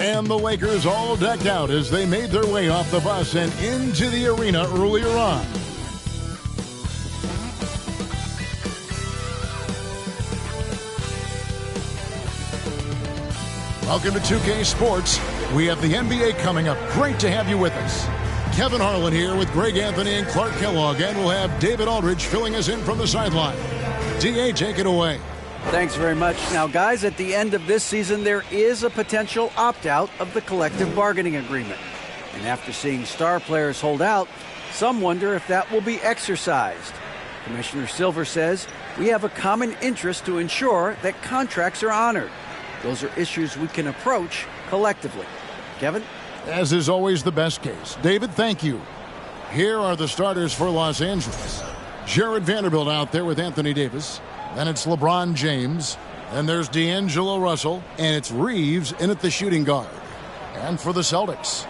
And the Lakers all decked out as they made their way off the bus and into the arena earlier on. Welcome to 2K Sports. We have the NBA coming up. Great to have you with us. Kevin Harlan here with Greg Anthony and Clark Kellogg, and we'll have David Aldridge filling us in from the sideline. DA, take it away. Thanks very much. Now, guys, at the end of this season, there is a potential opt-out of the collective bargaining agreement. And after seeing star players hold out, some wonder if that will be exercised. Commissioner Silver says we have a common interest to ensure that contracts are honored. Those are issues we can approach collectively. Kevin? As is always the best case. David, thank you. Here are the starters for Los Angeles. Jared Vanderbilt out there with Anthony Davis. Then it's LeBron James. Then there's D'Angelo Russell. And it's Reeves in at the shooting guard. And for the Celtics,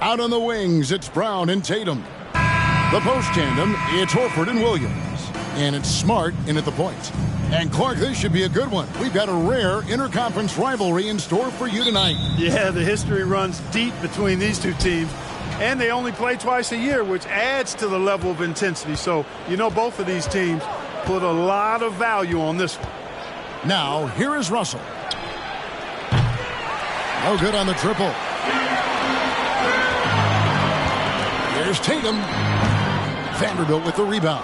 out on the wings, it's Brown and Tatum. The post tandem, it's Horford and Williams. And it's Smart in at the point. And Clark, this should be a good one. We've got a rare interconference rivalry in store for you tonight. Yeah, the history runs deep between these two teams. And they only play twice a year, which adds to the level of intensity. So, both of these teams put a lot of value on this one. Now, here is Russell. No good on the triple. Here's Tatum. Vanderbilt with the rebound.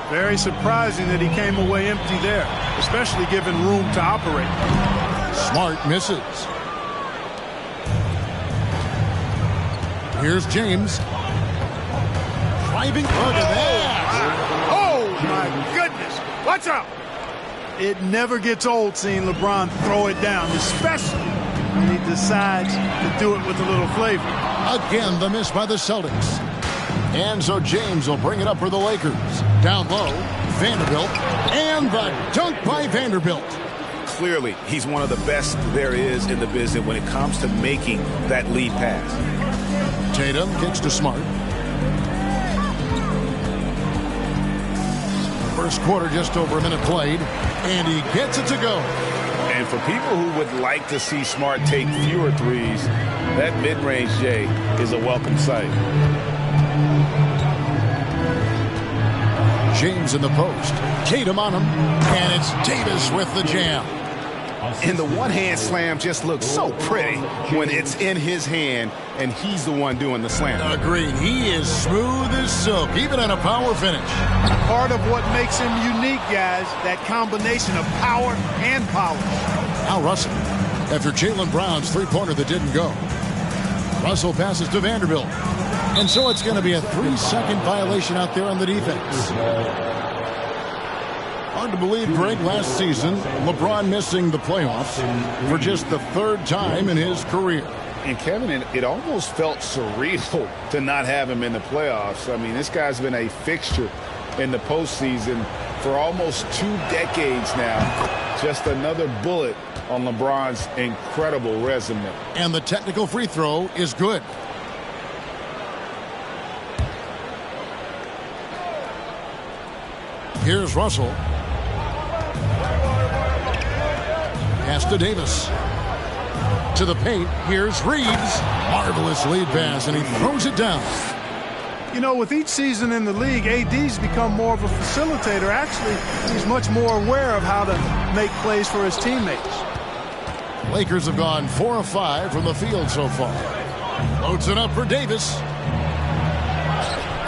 Very surprising that he came away empty there, especially given room to operate. Smart misses. Here's James. Driving. Look at that. Oh, my goodness. Watch out. It never gets old seeing LeBron throw it down, especially when he decides to do it with a little flavor. Again, the miss by the Celtics. And so James will bring it up for the Lakers. Down low, Vanderbilt, and the dunk by Vanderbilt. Clearly, he's one of the best there is in the business when it comes to making that lead pass. Tatum gets to Smart. First quarter, just over a minute played, and he gets it to go. And for people who would like to see Smart take fewer threes, that mid-range J is a welcome sight. James in the post. Tatum on him. And it's Davis with the jam. And the one-hand slam just looks so pretty when it's in his hand and he's the one doing the slam. Agreed. He is smooth as silk, even in a power finish. Part of what makes him unique, guys, that combination of power and polish. Now Russell, after Jaylen Brown's three-pointer that didn't go. Russell passes to Vanderbilt. And so it's going to be a 3-second violation out there on the defense. Hard to believe, Greg, last season, LeBron missing the playoffs for just the third time in his career. And Kevin, it almost felt surreal to not have him in the playoffs. I mean, this guy's been a fixture in the postseason for almost 2 decades now. Just another bullet on LeBron's incredible resume. And the technical free throw is good. Here's Russell. Pass to Davis. To the paint. Here's Reeves. Marvelous lead pass, and he throws it down. With each season in the league, AD's become more of a facilitator. Actually, he's much more aware of how to make plays for his teammates. Lakers have gone 4 of 5 from the field so far. Loads it up for Davis.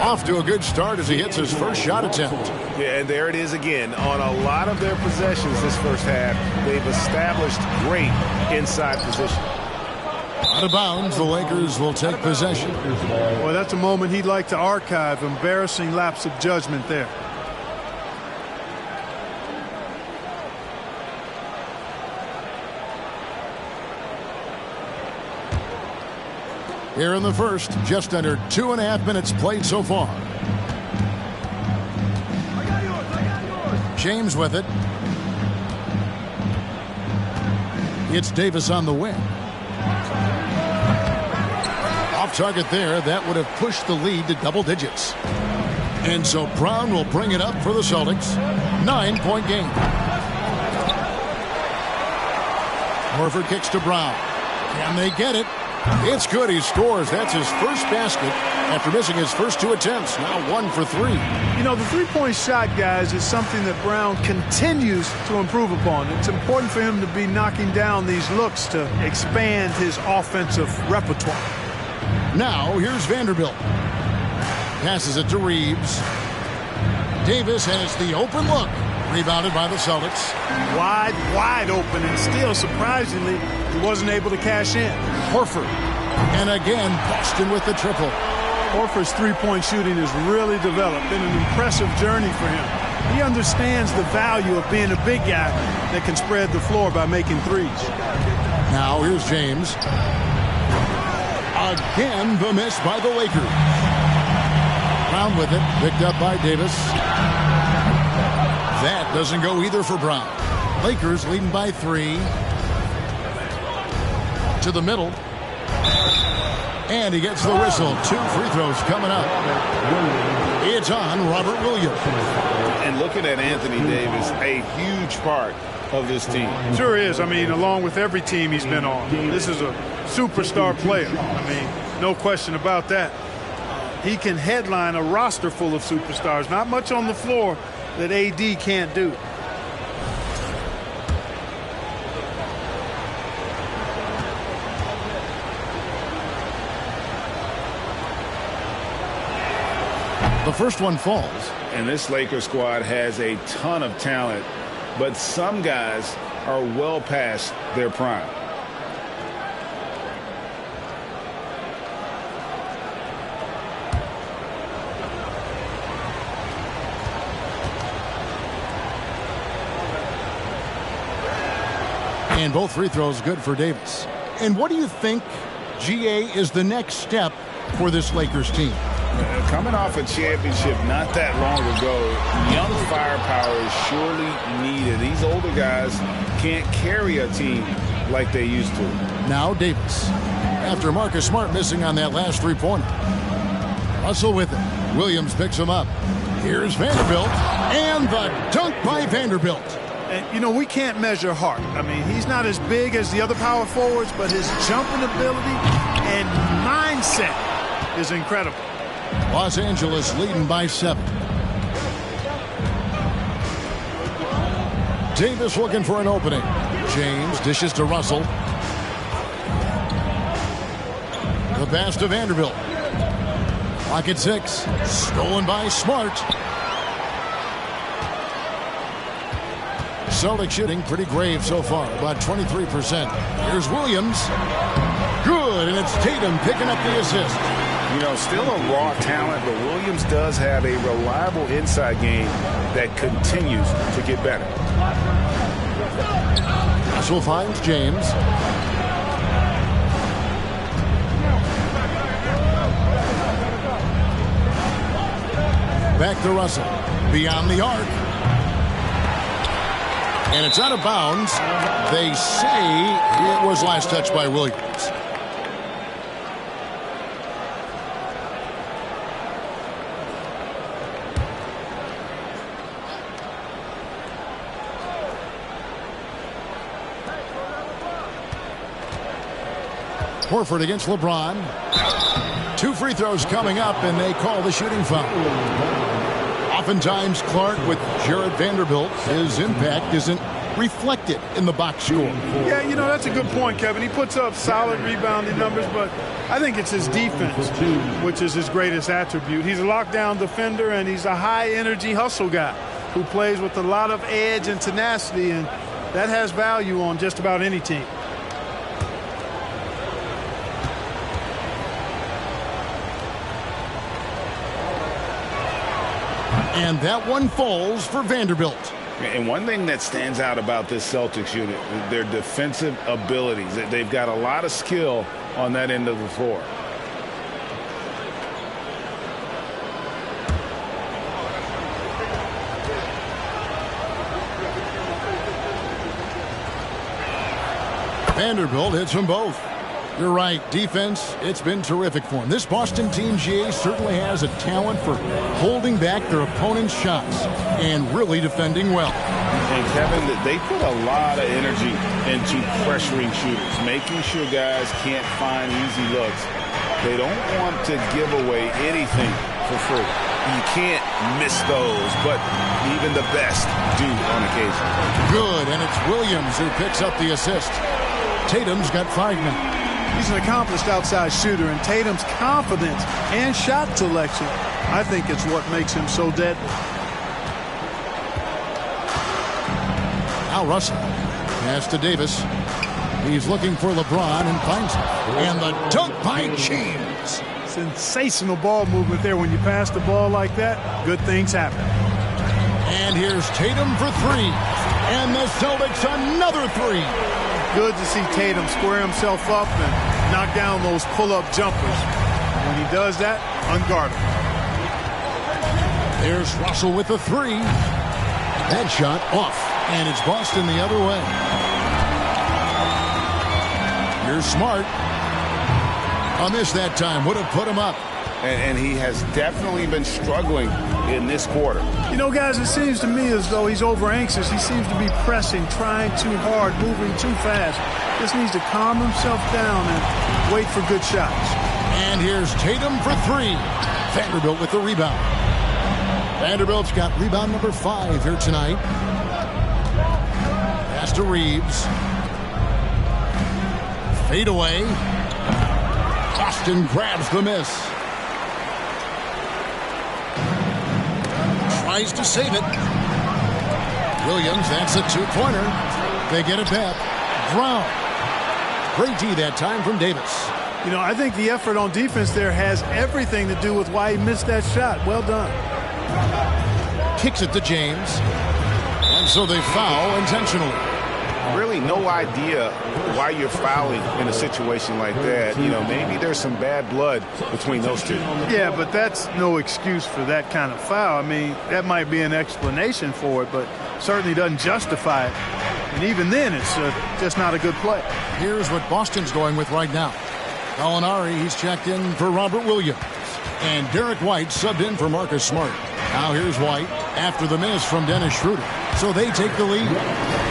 Off to a good start as he hits his first shot attempt. Yeah, and there it is again. On a lot of their possessions this first half, they've established great inside position. Out of bounds, the Lakers will take possession. Well, that's a moment he'd like to archive. Embarrassing lapse of judgment there. Here in the first, just under 2.5 minutes played so far. James with it. It's Davis on the wing. Off target there. That would have pushed the lead to double digits. And so Brown will bring it up for the Celtics. 9-point game. Horford kicks to Brown. Can they get it? It's good. He scores. That's his first basket after missing his first 2 attempts. Now 1 for 3. You know, the three-point shot, guys, is something that Brown continues to improve upon. It's important for him to be knocking down these looks to expand his offensive repertoire. Now here's Vanderbilt. Passes it to Reeves. Davis has the open look. Rebounded by the Celtics. Wide open, and still, surprisingly, he wasn't able to cash in. Horford. And again, Boston with the triple. Horford's three-point shooting has really developed. Been an impressive journey for him. He understands the value of being a big guy that can spread the floor by making threes. Now here's James. Again, the miss by the Lakers. Brown with it. Picked up by Davis. That doesn't go either for Brown. Lakers leading by 3. To the middle. And he gets the whistle. 2 free throws coming up. It's on Robert Williams. And looking at Anthony Davis, a huge part of this team. Sure is. I mean, along with every team he's been on. This is a superstar player. I mean, no question about that. He can headline a roster full of superstars. Not much on the floor that AD can't do. The first one falls. And this Lakers squad has a ton of talent, but some guys are well past their prime. And both free throws good for Davis. And what do you think, GA, is the next step for this Lakers team? Coming off a championship not that long ago, young firepower is surely needed. These older guys can't carry a team like they used to. Now Davis. After Marcus Smart missing on that last three-pointer. Russell with it. Williams picks him up. Here's Vanderbilt. And the dunk by Vanderbilt. And, you know, we can't measure heart. I mean, he's not as big as the other power forwards, but his jumping ability and mindset is incredible. Los Angeles leading by 7. Davis looking for an opening. James dishes to Russell. The pass to Vanderbilt. Clock at 6. Stolen by Smart. Celtics shooting pretty grave so far, about 23%. Here's Williams. Good, and it's Tatum picking up the assist. You know, still a raw talent, but Williams does have a reliable inside game that continues to get better. Russell finds James. Back to Russell. Beyond the arc. And it's out of bounds. They say it was last touched by Williams. Horford against LeBron. 2 free throws coming up, and they call the shooting foul. Oftentimes, Clark, with Jared Vanderbilt, his impact isn't reflected in the box score. Yeah, you know, that's a good point, Kevin. He puts up solid rebounding numbers, but I think it's his defense, which is his greatest attribute. He's a lockdown defender, and he's a high-energy hustle guy who plays with a lot of edge and tenacity, and that has value on just about any team. And that one falls for Vanderbilt. And one thing that stands out about this Celtics unit, their defensive abilities. They've got a lot of skill on that end of the floor. Vanderbilt hits them both. You're right. Defense, it's been terrific for him. This Boston team, GA, certainly has a talent for holding back their opponent's shots and really defending well. And, Kevin, they put a lot of energy into pressuring shooters, making sure guys can't find easy looks. They don't want to give away anything for free. You can't miss those, but even the best do on occasion. Good, and it's Williams who picks up the assist. Tatum's got 5 now. He's an accomplished outside shooter, and Tatum's confidence and shot selection, I think it's what makes him so deadly. Now Russell. Pass to Davis. He's looking for LeBron and finds him. And the dunk by James. Sensational ball movement there. When you pass the ball like that, good things happen. And here's Tatum for 3. And the Celtics another 3. Good to see Tatum square himself up and knock down those pull-up jumpers. When he does that, unguardable. There's Russell with the 3. That shot off. And it's Boston the other way. Here's Smart. A miss that time. Would have put him up. And he has definitely been struggling in this quarter. You know, guys, it seems to me as though he's over-anxious. He seems to be pressing, trying too hard, moving too fast. Just needs to calm himself down and wait for good shots. And here's Tatum for 3. Vanderbilt with the rebound. Vanderbilt's got rebound number 5 here tonight. Pass to Reeves. Fade away. Boston grabs the miss. Tries to save it. Williams, that's a 2-pointer. They get it back. Brown. Great D that time from Davis. You know, I think the effort on defense there has everything to do with why he missed that shot. Well done. Kicks it to James. And so they foul intentionally. Really no idea why you're fouling in a situation like that. You know, maybe there's some bad blood between those two. Yeah, but that's no excuse for that kind of foul. I mean, that might be an explanation for it, but certainly doesn't justify it. And even then, it's just not a good play. Here's what Boston's going with right now. Gallinari, he's checked in for Robert Williams. And Derek White subbed in for Marcus Smart. Now here's White after the miss from Dennis Schroeder. So they take the lead.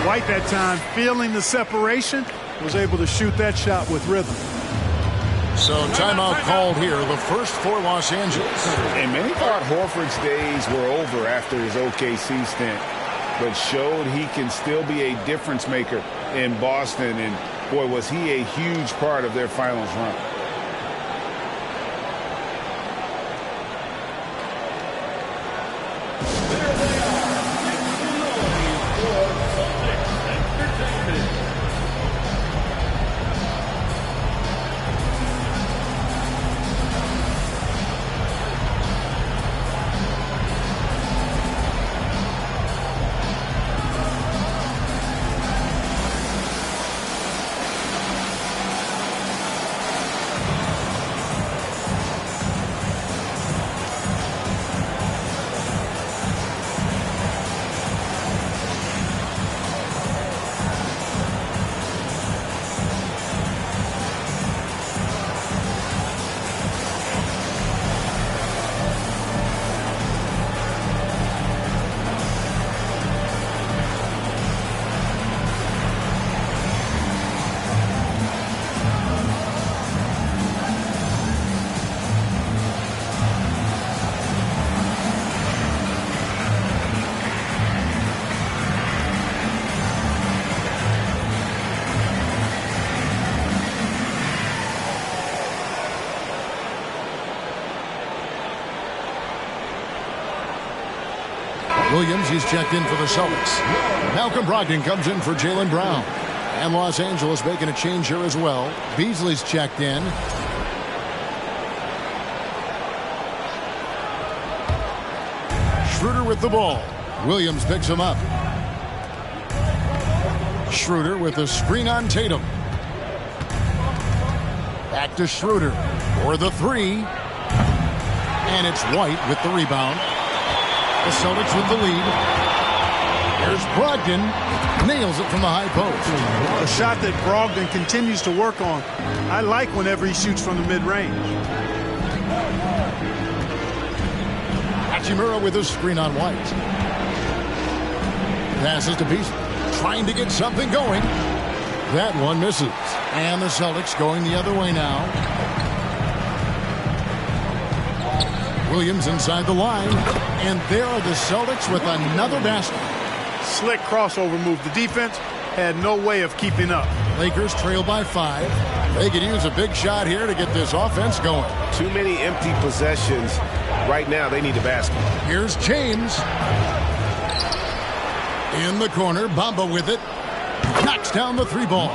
White that time, feeling the separation, was able to shoot that shot with rhythm. So timeout called here, the first for Los Angeles. And many thought Horford's days were over after his OKC stint, but showed he can still be a difference maker in Boston. And boy, was he a huge part of their finals run. Williams, he's checked in for the Celtics. Malcolm Brogdon comes in for Jaylen Brown. And Los Angeles making a change here as well. Beasley's checked in. Schroeder with the ball. Williams picks him up. Schroeder with a screen on Tatum. Back to Schroeder for the 3. And it's White with the rebound. The Celtics with the lead. Here's Here's Brogdon. Nails it from the high post. A shot that Brogdon continues to work on. I like whenever he shoots from the mid-range. Hachimura with a screen on White. Passes to Beasley. Trying to get something going. That one misses. And the Celtics going the other way now. Williams inside the line. And there are the Celtics with another basket. Slick crossover move. The defense had no way of keeping up. Lakers trail by 5. They could use a big shot here to get this offense going. Too many empty possessions. Right now, they need a basket. Here's James. In the corner, Bamba with it. Knocks down the 3 ball.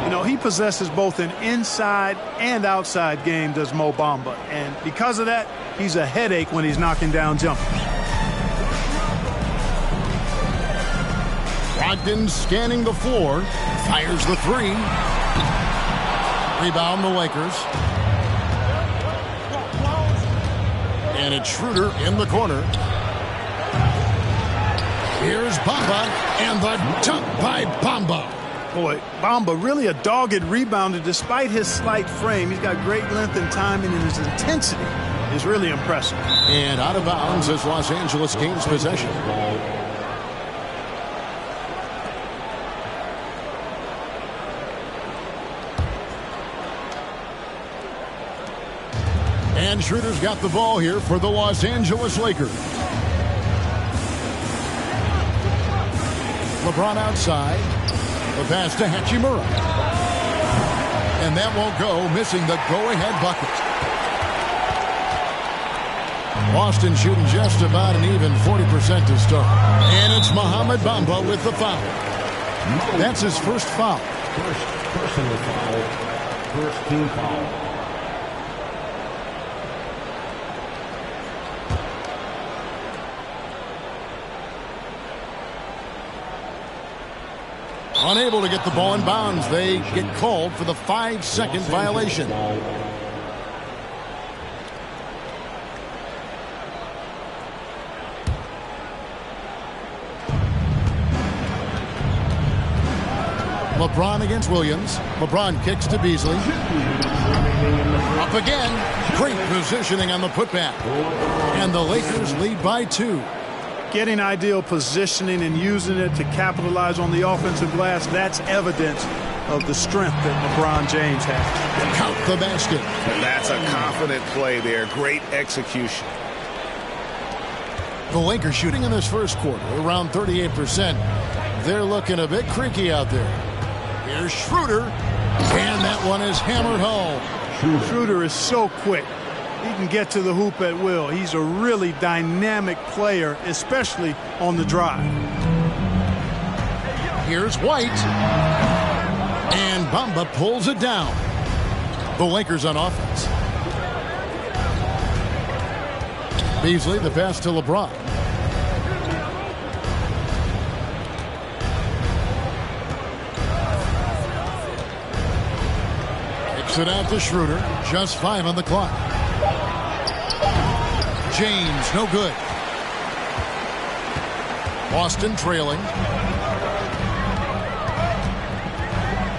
You know, he possesses both an inside and outside game, does Mo Bamba. And because of that, he's a headache when he's knocking down jumpers. Brogdon scanning the floor. Fires the 3. Rebound the Lakers. And it's Schroeder in the corner. Here's Bamba, and the dunk by Bamba. Boy, Bamba really a dogged rebounder despite his slight frame. He's got great length and timing, and his intensity is really impressive. And out of bounds as Los Angeles gains possession. And Schroeder's got the ball here for the Los Angeles Lakers. LeBron outside. The pass to Hachimura. And that won't go, missing the go-ahead bucket. Boston shooting just about an even 40% to start. And it's Mohamed Bamba with the foul. That's his first foul. First personal foul. First team foul. Unable to get the ball in bounds. They get called for the 5-second violation. LeBron against Williams. LeBron kicks to Beasley. Up again. Great positioning on the putback. And the Lakers lead by 2. Getting ideal positioning and using it to capitalize on the offensive glass, that's evidence of the strength that LeBron James has. Count the basket. And that's a confident play there. Great execution. The Lakers shooting in this first quarter around 38%. They're looking a bit creaky out there. Here's Schroeder. And that one is hammered home. Schroeder is so quick. He can get to the hoop at will. He's a really dynamic player, especially on the drive. Here's White. And Bamba pulls it down. The Lakers on offense. Beasley, the pass to LeBron. Kicks it out to Schroeder. Just 5 on the clock. James, no good. Boston trailing.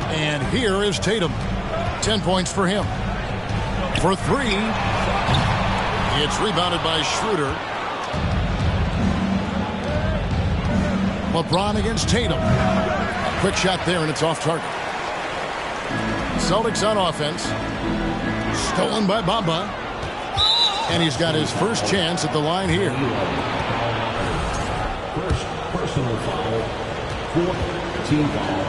And here is Tatum. 10 points for him. For 3. It's rebounded by Schroeder. LeBron against Tatum. A quick shot there, and it's off target. Celtics on offense. Stolen by Bamba. And he's got his first chance at the line here. First personal foul. Fourth team foul.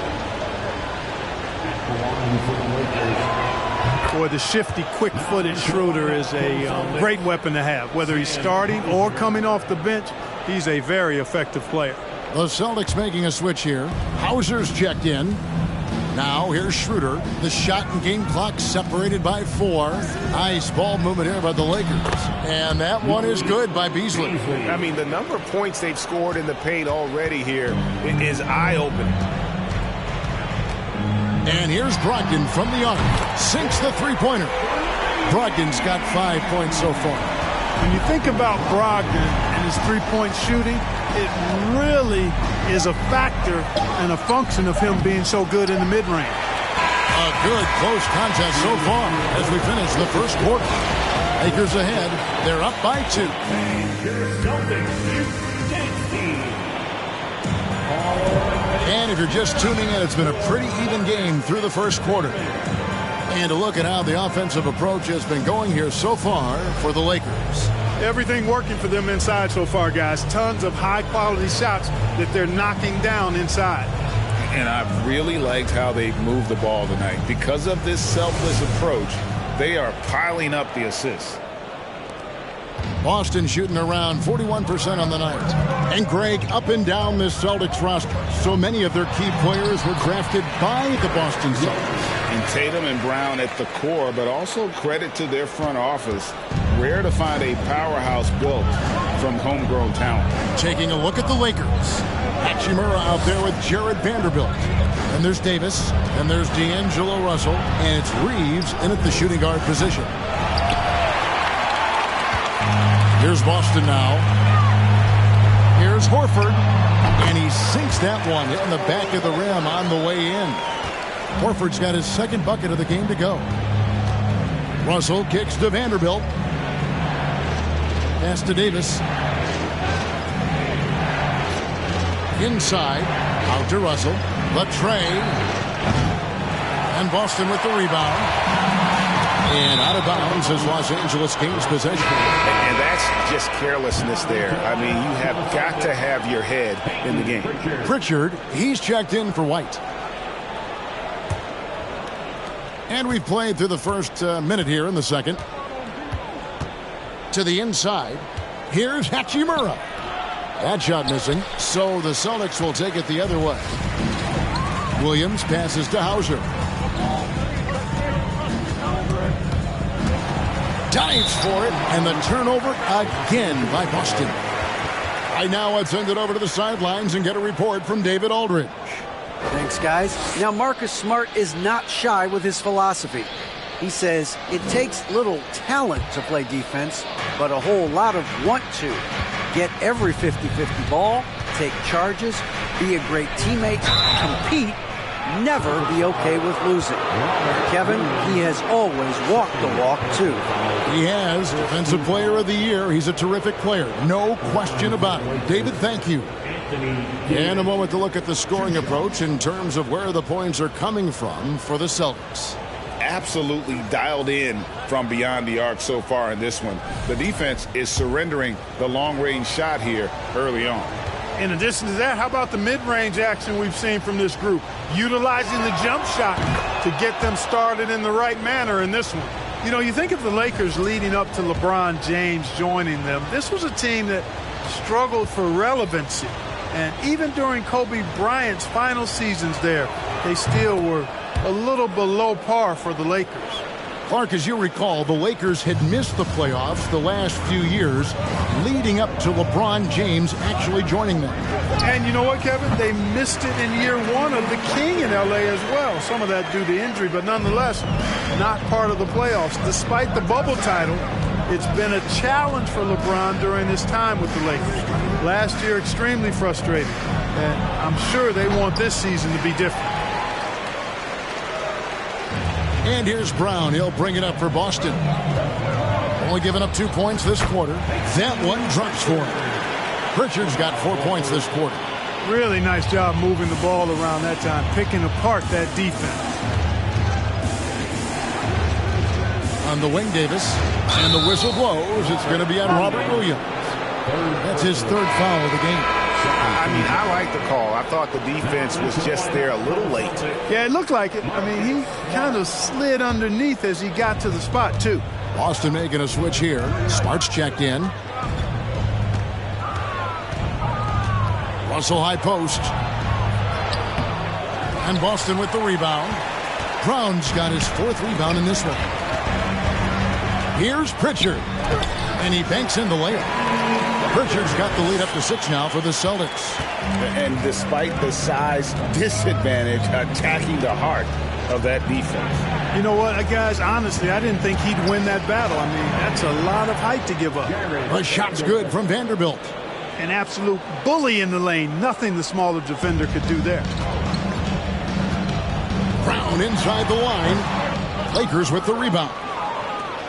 At the line for the Lakers. Boy, the shifty, quick-footed Schroeder is a great weapon to have. Whether he's starting or coming off the bench, he's a very effective player. The Celtics making a switch here. Hauser's checked in. Now here's Schroeder. The shot and game clock separated by 4. Nice ball movement here by the Lakers. And that one is good by Beasley. I mean, the number of points they've scored in the paint already here is eye-opening. And here's Brogdon from the arc. Sinks the three-pointer. Brogdon's got 5 points so far. When you think about Brogdon and his three-point shooting, it really is a factor and a function of him being so good in the mid-range. A good close contest so far as we finish the first quarter. Lakers ahead. They're up by 2. And if you're just tuning in, it's been a pretty even game through the first quarter. And to look at how the offensive approach has been going here so far for the Lakers. Everything working for them inside so far, guys. Tons of high-quality shots that they're knocking down inside. And I've really liked how they've moved the ball tonight. Because of this selfless approach, they are piling up the assists. Boston shooting around 41% on the night. And Greg, up and down this Celtics roster, so many of their key players were drafted by the Boston Celtics. And Tatum and Brown at the core, but also credit to their front office. Rare to find a powerhouse built from homegrown talent. Taking a look at the Lakers. Hachimura out there with Jared Vanderbilt. And there's Davis. And there's D'Angelo Russell. And it's Reeves in at the shooting guard position. Here's Boston now. Here's Horford. And he sinks that one, hitting the back of the rim on the way in. Horford's got his second bucket of the game to go. Russell kicks to Vanderbilt. Pass to Davis. Inside. Out to Russell. The tray. And Boston with the rebound. And out of bounds as Los Angeles gains possession. And that's just carelessness there. I mean, you have got to have your head in the game. Pritchard, he's checked in for White. And we've played through the first minute here in the second. To the inside. Here's Hachimura. That shot missing. So the Celtics will take it the other way. Williams passes to Hauser. Dives for it, and the turnover again by Boston. Right now, let's send it over to the sidelines and get a report from David Aldridge. Thanks, guys. Now, Marcus Smart is not shy with his philosophy. He says it takes little talent to play defense, but a whole lot of want to. Get every 50-50 ball, take charges, be a great teammate, compete, never be okay with losing. Kevin, he has always walked the walk, too. He has. Defensive Player of the Year. He's a terrific player. No question about it. David, thank you. And a moment to look at the scoring approach in terms of where the points are coming from for the Celtics. Absolutely dialed in from beyond the arc so far in this one. The defense is surrendering the long-range shot here early on. In addition to that, how about the mid-range action we've seen from this group? Utilizing the jump shot to get them started in the right manner in this one. You know, you think of the Lakers leading up to LeBron James joining them. This was a team that struggled for relevancy. And even during Kobe Bryant's final seasons there, they still were a little below par for the Lakers. Clark, as you recall, the Lakers had missed the playoffs the last few years leading up to LeBron James actually joining them. And you know what, Kevin? They missed it in year one of the King in L.A. as well. Some of that due to injury, but nonetheless, not part of the playoffs. Despite the bubble title, it's been a challenge for LeBron during his time with the Lakers. Last year, extremely frustrating. And I'm sure they want this season to be different. And here's Brown. He'll bring it up for Boston. Only giving up 2 points this quarter. That one drops for him. Pritchard's got 4 points this quarter. Really nice job moving the ball around that time, picking apart that defense. On the wing, Davis. And the whistle blows. It's going to be on Robert Williams. That's his third foul of the game. I mean, I like the call. I thought the defense was just there a little late. Yeah, it looked like it. I mean, he kind of slid underneath as he got to the spot, too. Boston making a switch here. Smart's checked in. Russell high post. And Boston with the rebound. Brown's got his 4th rebound in this one. Here's Pritchard. And he banks in the layup. Pritchard's got the lead up to 6 now for the Celtics. And despite the size disadvantage, attacking the heart of that defense. You know what, guys, honestly, I didn't think he'd win that battle. I mean, that's a lot of height to give up. The shot's good from Vanderbilt. an absolute bully in the lane. Nothing the smaller defender could do there. Brown inside the line. Lakers with the rebound.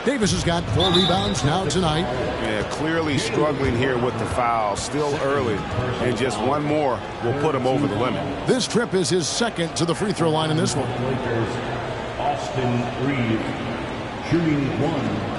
Davis has got 4 rebounds now tonight. Yeah, clearly struggling here with the foul. Still early. And just one more will put him over the limit. This trip is his second to the free throw line in this one. Austin Reeves, shooting 1.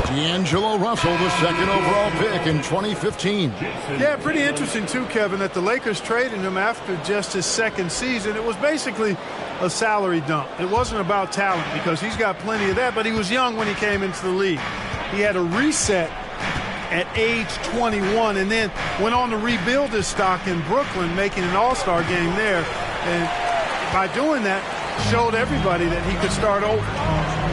D'Angelo Russell, the second overall pick in 2015. Yeah, pretty interesting too, Kevin, that the Lakers traded him after just his second season. It was basically a salary dump. It wasn't about talent because he's got plenty of that, but he was young when he came into the league. He had a reset at age 21 and then went on to rebuild his stock in Brooklyn, making an all-star game there. And by doing that, showed everybody that he could start over.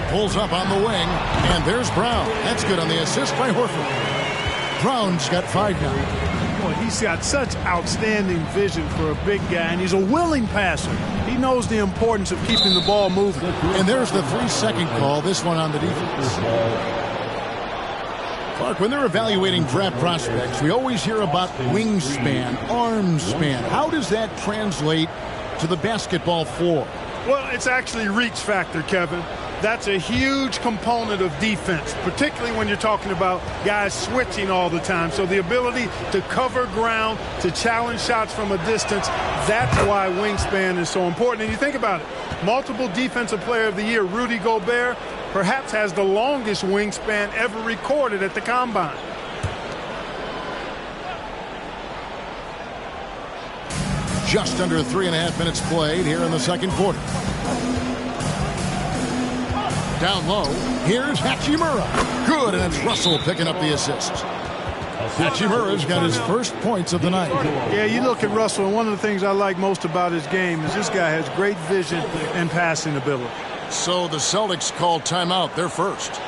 Pulls up on the wing, and there's Brown. That's good on the assist by Horford. Brown's got 5 now. Boy, he's got such outstanding vision for a big guy, and he's a willing passer. He knows the importance of keeping the ball moving. And there's the 3-second call, this one on the defense. Clark, when they're evaluating draft prospects, we always hear about wingspan, arm span. How does that translate to the basketball floor? Well, it's actually reach factor, Kevin. That's a huge component of defense, particularly when you're talking about guys switching all the time. So the ability to cover ground, to challenge shots from a distance, that's why wingspan is so important. And you think about it, multiple Defensive Player of the Year, Rudy Gobert, perhaps has the longest wingspan ever recorded at the Combine. Just under 3.5 minutes played here in the second quarter. Down low, here's Hachimura. Good, and it's Russell picking up the assist. Hachimura's got his first points of the night. Yeah, you look at Russell, and one of the things I like most about his game is this guy has great vision and passing ability. So the Celtics called timeout, their first.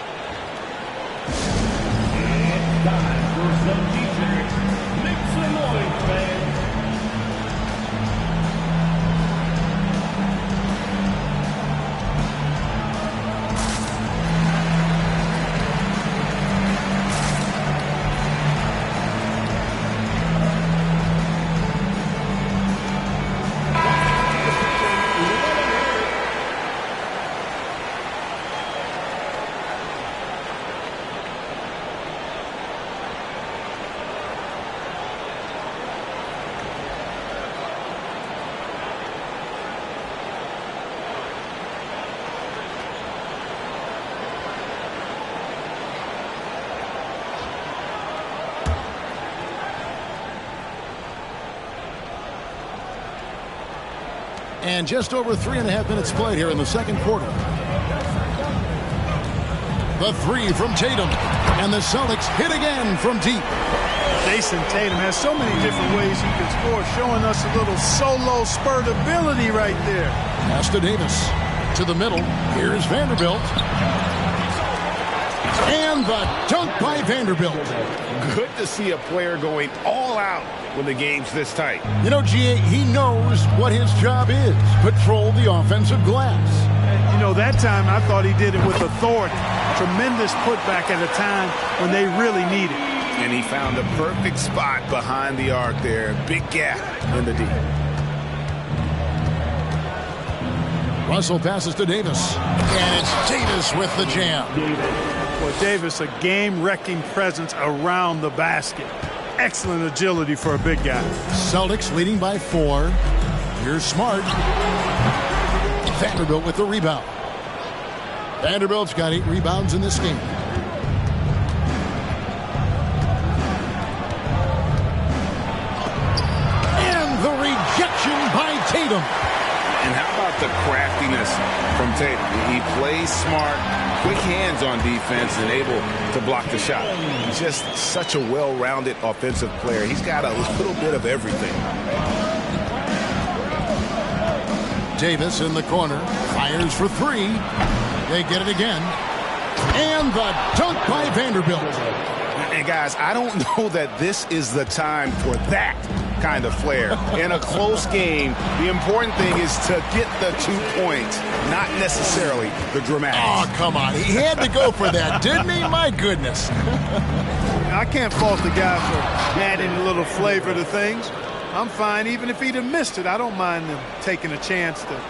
And just over 3.5 minutes played here in the second quarter. The 3 from Tatum. And the Celtics hit again from deep. Jason Tatum has so many different ways he can score, showing us a little solo spurt ability right there. Pass to Davis. To the middle. Here's Vanderbilt. And the dunk by Vanderbilt. Good to see a player going all out when the game's this tight. You know, GA, he knows what his job is. Patrol the offensive glass. You know, that time I thought he did it with authority. Tremendous putback at a time when they really need it. And he found the perfect spot behind the arc there. Big gap in the D. Russell passes to Davis. And it's Davis with the jam. Well, Davis, a game-wrecking presence around the basket. Excellent agility for a big guy. Celtics leading by 4. Here's Smart. Vanderbilt with the rebound. Vanderbilt's got 8 rebounds in this game. And the rejection by Tatum. And how about the craftiness from Tatum? He plays smart, quick hands on defense, and able to block the shot. He's just such a well-rounded offensive player. He's got a little bit of everything. Davis in the corner, fires for 3. They get it again. And the dunk by Vanderbilt. And guys, I don't know that this is the time for that. kind of flair. In a close game, the important thing is to get the 2 points, not necessarily the dramatics. Oh, come on. He had to go for that, didn't he? My goodness. I can't fault the guy for adding a little flavor to things. I'm fine. Even if he'd have missed it, I don't mind him taking a chance to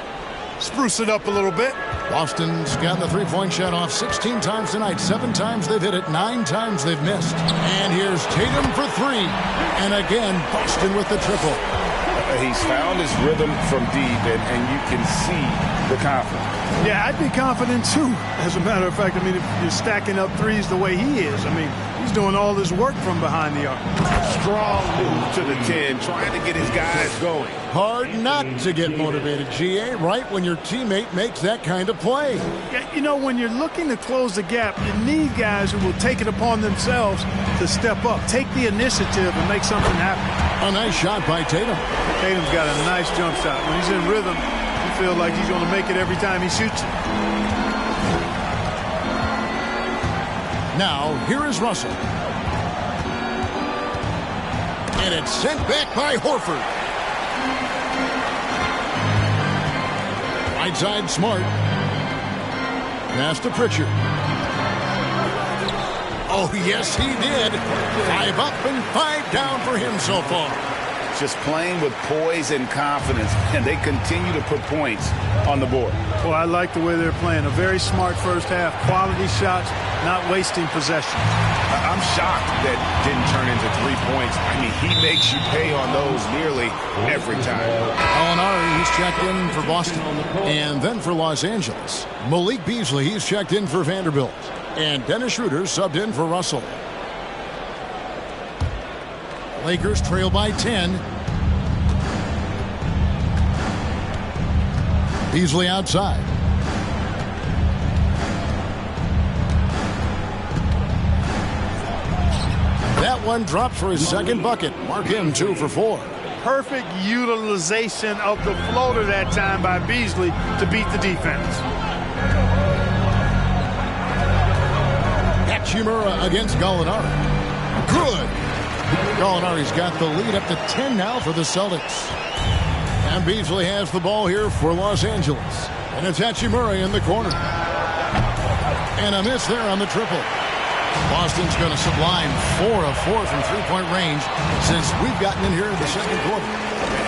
spruce it up a little bit. Boston's got the three-point shot off 16 times tonight. 7 times they've hit it. 9 times they've missed. And here's Tatum for 3. And again, Boston with the triple. He's found his rhythm from deep, and you can see the confidence. Yeah, I'd be confident too. As a matter of fact, I mean, if you're stacking up threes the way he is, I mean, he's doing all this work from behind the arc. Strong move to the 10, trying to get his guys going. Hard not to get motivated, GA, right when your teammate makes that kind of play. Yeah, you know, when you're looking to close the gap, you need guys who will take it upon themselves to step up, take the initiative, and make something happen. A nice shot by Tatum. Tatum's got a nice jump shot. When he's in rhythm, you feel like he's going to make it every time he shoots it. Now, here is Russell. And it's sent back by Horford. Right side, Smart. Pass to Pritchard. Oh, yes, he did. 5 up and 5 down for him so far. Just playing with poise and confidence, and they continue to put points on the board. Well, I like the way they're playing. A very smart first half. Quality shots, not wasting possession. I'm shocked that didn't turn into 3 points. I mean, he makes you pay on those nearly every time. Gallinari, he's checked in for Boston. And then for Los Angeles, Malik Beasley, he's checked in for Vanderbilt. And Dennis Schroeder subbed in for Russell. Lakers trail by 10. Beasley outside. That one drops for his second bucket. Mark him 2 for 4. Perfect utilization of the floater that time by Beasley to beat the defense. Hachimura against Gallinari. Good. Gallinari's got the lead up to 10 now for the Celtics. And Beasley has the ball here for Los Angeles. And it's Hachimura in the corner. And a miss there on the triple. Boston's going to sublime 4 of 4 from three-point range since we've gotten in here in the second quarter.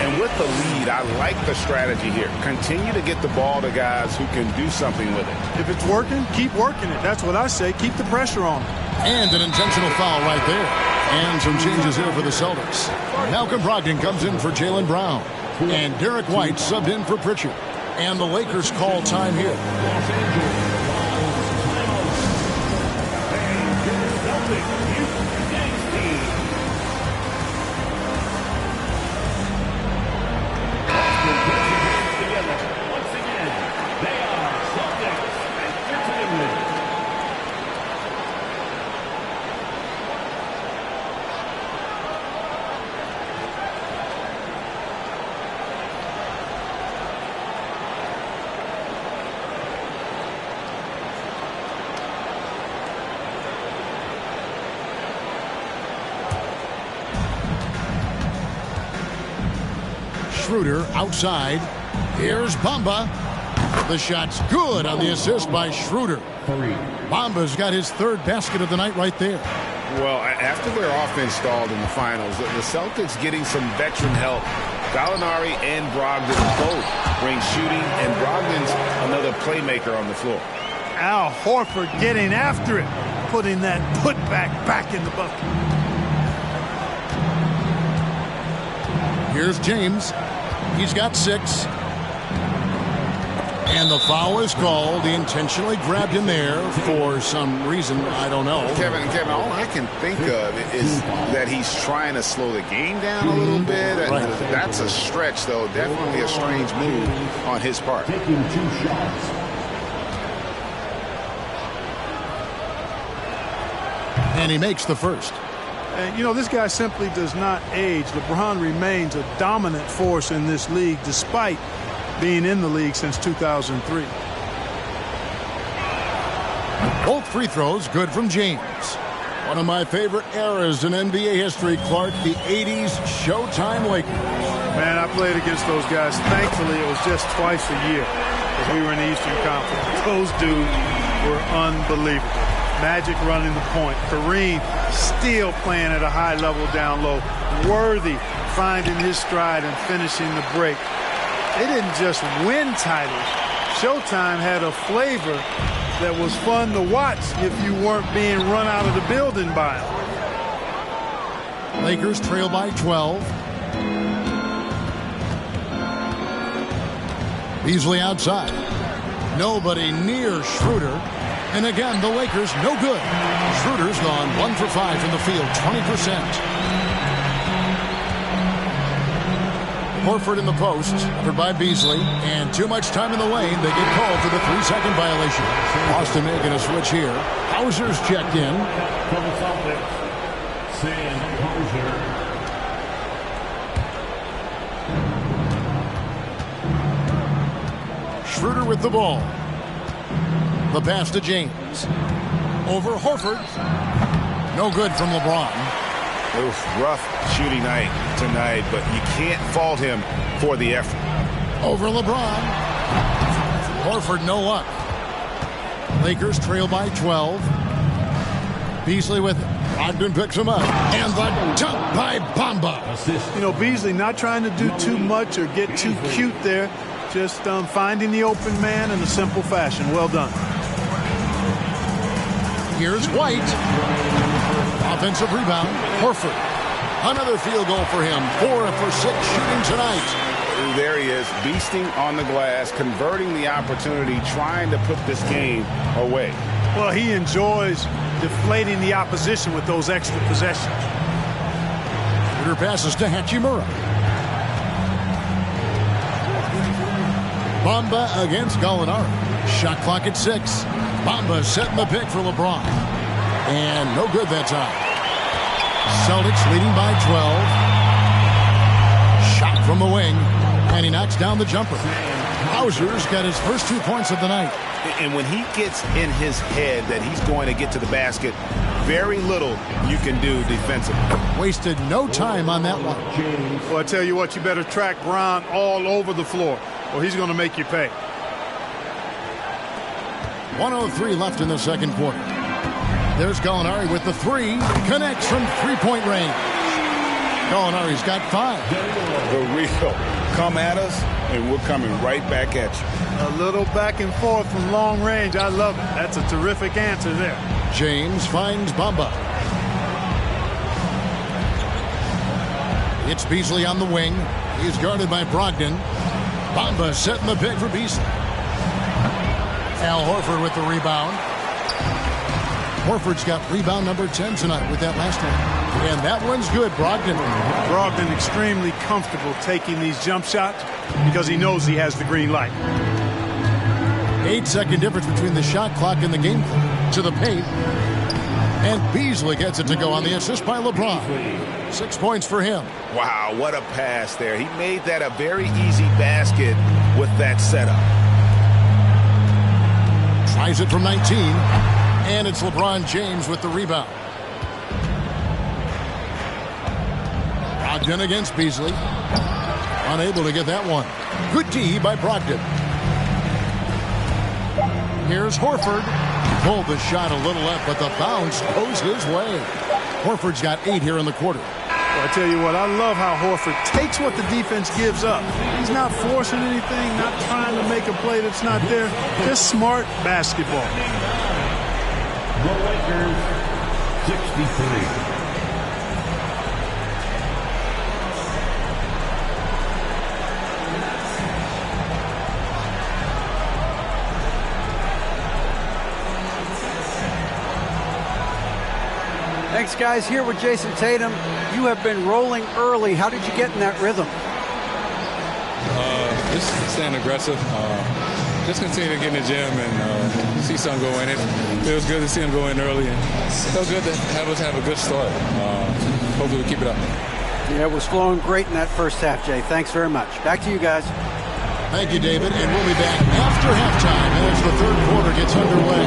And with the lead, I like the strategy here. Continue to get the ball to guys who can do something with it. If it's working, keep working it. That's what I say. Keep the pressure on. And an intentional foul right there. And some changes here for the Celtics. Malcolm Brogdon comes in for Jaylen Brown. And Derek White subbed in for Pritchard. And the Lakers call time here. Schroeder outside. Here's Bamba. The shot's good on the assist by Schroeder. Bamba's got his 3rd basket of the night right there. Well, after their offense stalled in the finals, the Celtics getting some veteran help. Gallinari and Brogdon both bring shooting, and Brogdon's another playmaker on the floor. Al Horford getting after it, putting that putback back in the bucket. Here's James. He's got 6. And the foul is called. He intentionally grabbed him there for some reason. I don't know. Kevin, all I can think of is that he's trying to slow the game down a little bit. Right. That's a stretch, though. Definitely a strange move on his part. Taking 2 shots. And he makes the first. And, you know, this guy simply does not age. LeBron remains a dominant force in this league despite being in the league since 2003. Both free throws good from James. One of my favorite eras in NBA history, Clark, the 80s Showtime Lakers. Man, I played against those guys. Thankfully, it was just twice a year because we were in the Eastern Conference. Those dudes were unbelievable. Magic running the point. Kareem still playing at a high level down low. Worthy finding his stride and finishing the break. They didn't just win titles. Showtime had a flavor that was fun to watch if you weren't being run out of the building by them. Lakers trail by 12. Beasley outside. Nobody near Schroeder. And again, the Lakers no good. Schroeder's gone 1 for 5 from the field, 20%. Horford in the post, covered by Beasley, and too much time in the lane. They get called for the 3-second violation. Boston making a switch here. Hauser's checked in. For the Celtics, Sam Hauser. Schroeder with the ball. The pass to James. Over Horford. No good from LeBron. It was rough shooting night tonight, but you can't fault him for the effort. Over LeBron. Horford, no luck. Lakers trail by 12. Beasley with it. Ogden picks him up. And the dunk by Bamba. You know, Beasley not trying to do too much or get too cute there. Just finding the open man in a simple fashion. Well done. Here's White. Offensive rebound. Horford. Another field goal for him. 4 for 6 shooting tonight. There he is, beasting on the glass, converting the opportunity, trying to put this game away. Well, he enjoys deflating the opposition with those extra possessions. Shooter passes to Hachimura. Bamba against Gallinari. Shot clock at 6. Bamba setting the pick for LeBron. And no good that time. Celtics leading by 12. Shot from the wing. And he knocks down the jumper. Hauser's got his first 2 points of the night. And when he gets in his head that he's going to get to the basket, very little you can do defensively. Wasted no time on that one. Well, I tell you what, you better track Brown all over the floor, or he's going to make you pay. 1:03 left in the second quarter. There's Gallinari with the 3. Connects from three-point range. Gallinari's got 5. The real come at us, and we're coming right back at you. A little back and forth from long range. I love it. That's a terrific answer there. James finds Bamba. It's Beasley on the wing. He's guarded by Brogdon. Bamba setting the pick for Beasley. Al Horford with the rebound. Horford's got rebound number 10 tonight with that last one. And that one's good, Brogdon. Brogdon extremely comfortable taking these jump shots because he knows he has the green light. 8-second difference between the shot clock and the game clock. To the paint. And Beasley gets it to go on the assist by LeBron. 6 points for him. Wow, what a pass there. He made that a very easy basket with that setup. Tries it from 19. And it's LeBron James with the rebound. Brogdon against Beasley. Unable to get that one. Good D by Brogdon. Here's Horford. Pulled the shot a little left, but the bounce goes his way. Horford's got 8 here in the quarter. Well, I tell you what, I love how Horford takes what the defense gives up. He's not forcing anything, not trying to make a play that's not there. Just smart basketball. The Lakers, 63. Thanks, guys. Here with Jason Tatum. You have been rolling early. How did you get in that rhythm? Just staying aggressive. Just continue to get in the gym and see some go in. It feels good to see him go in early. And it feels good to have us have a good start. Hopefully we keep it up. Yeah, it was flowing great in that first half, Jay. Thanks very much. Back to you guys. Thank you, David. And we'll be back after halftime as the third quarter gets underway.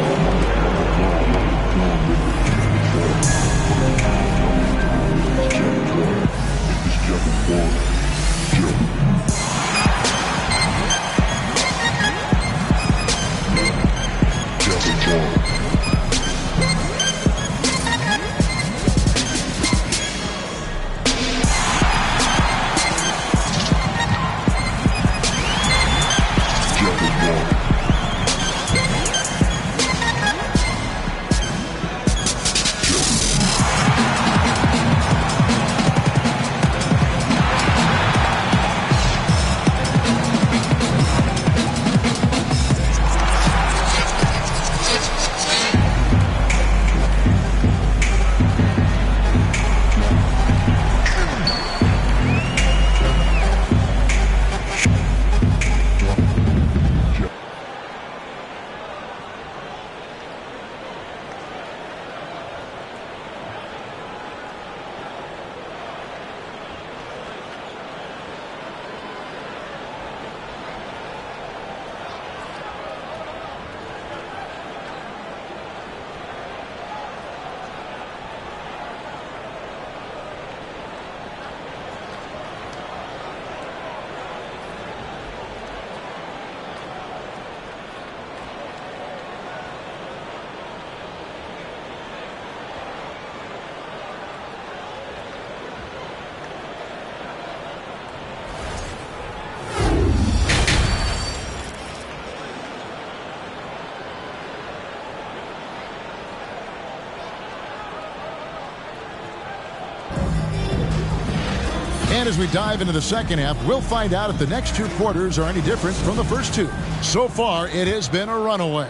And as we dive into the second half, we'll find out if the next two quarters are any different from the first two. So far, it has been a runaway.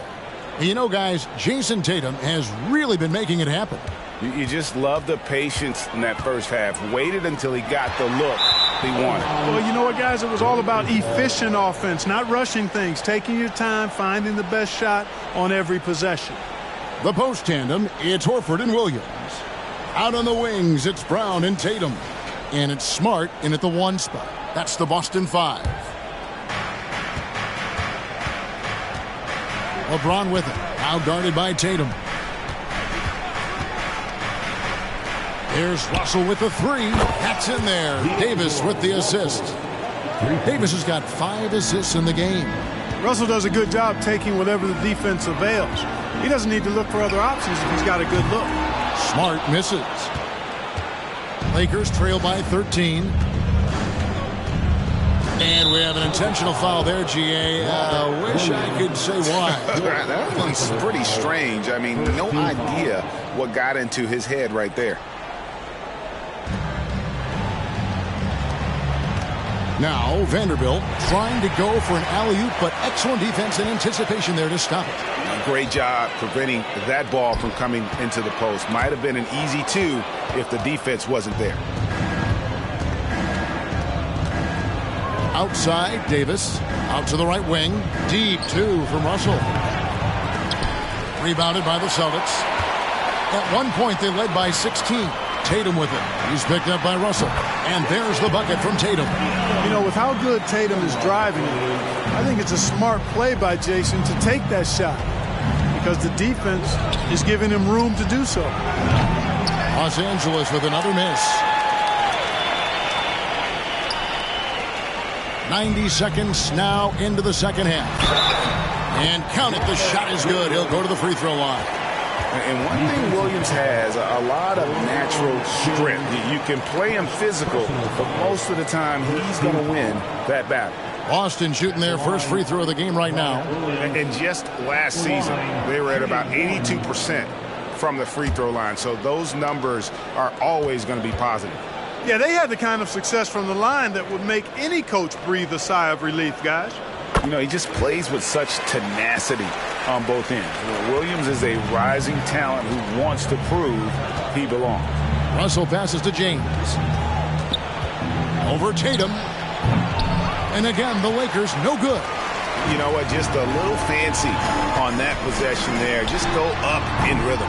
And you know, guys, Jason Tatum has really been making it happen. You just love the patience in that first half. Waited until he got the look he wanted. Well, you know what, guys? It was all about efficient offense, not rushing things, taking your time, finding the best shot on every possession. The post tandem, it's Horford and Williams. Out on the wings, it's Brown and Tatum. And it's Smart in at the 1 spot. That's the Boston 5. LeBron with it. Now guarded by Tatum. There's Russell with the 3. That's in there. Davis with the assist. Davis has got 5 assists in the game. Russell does a good job taking whatever the defense avails. He doesn't need to look for other options if he's got a good look. Smart misses. Lakers trail by 13. And we have an intentional foul there, GA. Wish I could say why. That one's pretty strange. I mean, no idea what got into his head right there. Now, Vanderbilt trying to go for an alley-oop, but excellent defense and anticipation there to stop it. A great job preventing that ball from coming into the post. Might have been an easy 2 if the defense wasn't there. Outside, Davis. Out to the right wing. Deep 2 from Russell. Rebounded by the Celtics. At one point, they led by 16. Tatum with it. He's picked up by Russell. And there's the bucket from Tatum. You know, with how good Tatum is driving, I think it's a smart play by Jason to take that shot because the defense is giving him room to do so. Los Angeles with another miss. 90 seconds now into the second half. And count it, the shot is good. He'll go to the free throw line. And one thing Williams has, a lot of natural strength. You can play him physical, but most of the time he's going to win that battle. Boston shooting their first free throw of the game right now. And just last season, they were at about 82% from the free throw line. So those numbers are always going to be positive. Yeah, they had the kind of success from the line that would make any coach breathe a sigh of relief, guys. You know, he just plays with such tenacity on both ends. Williams is a rising talent who wants to prove he belongs. Russell passes to James. Over Tatum. And again, the Lakers no good. You know what? Just a little fancy on that possession there. Just go up in rhythm.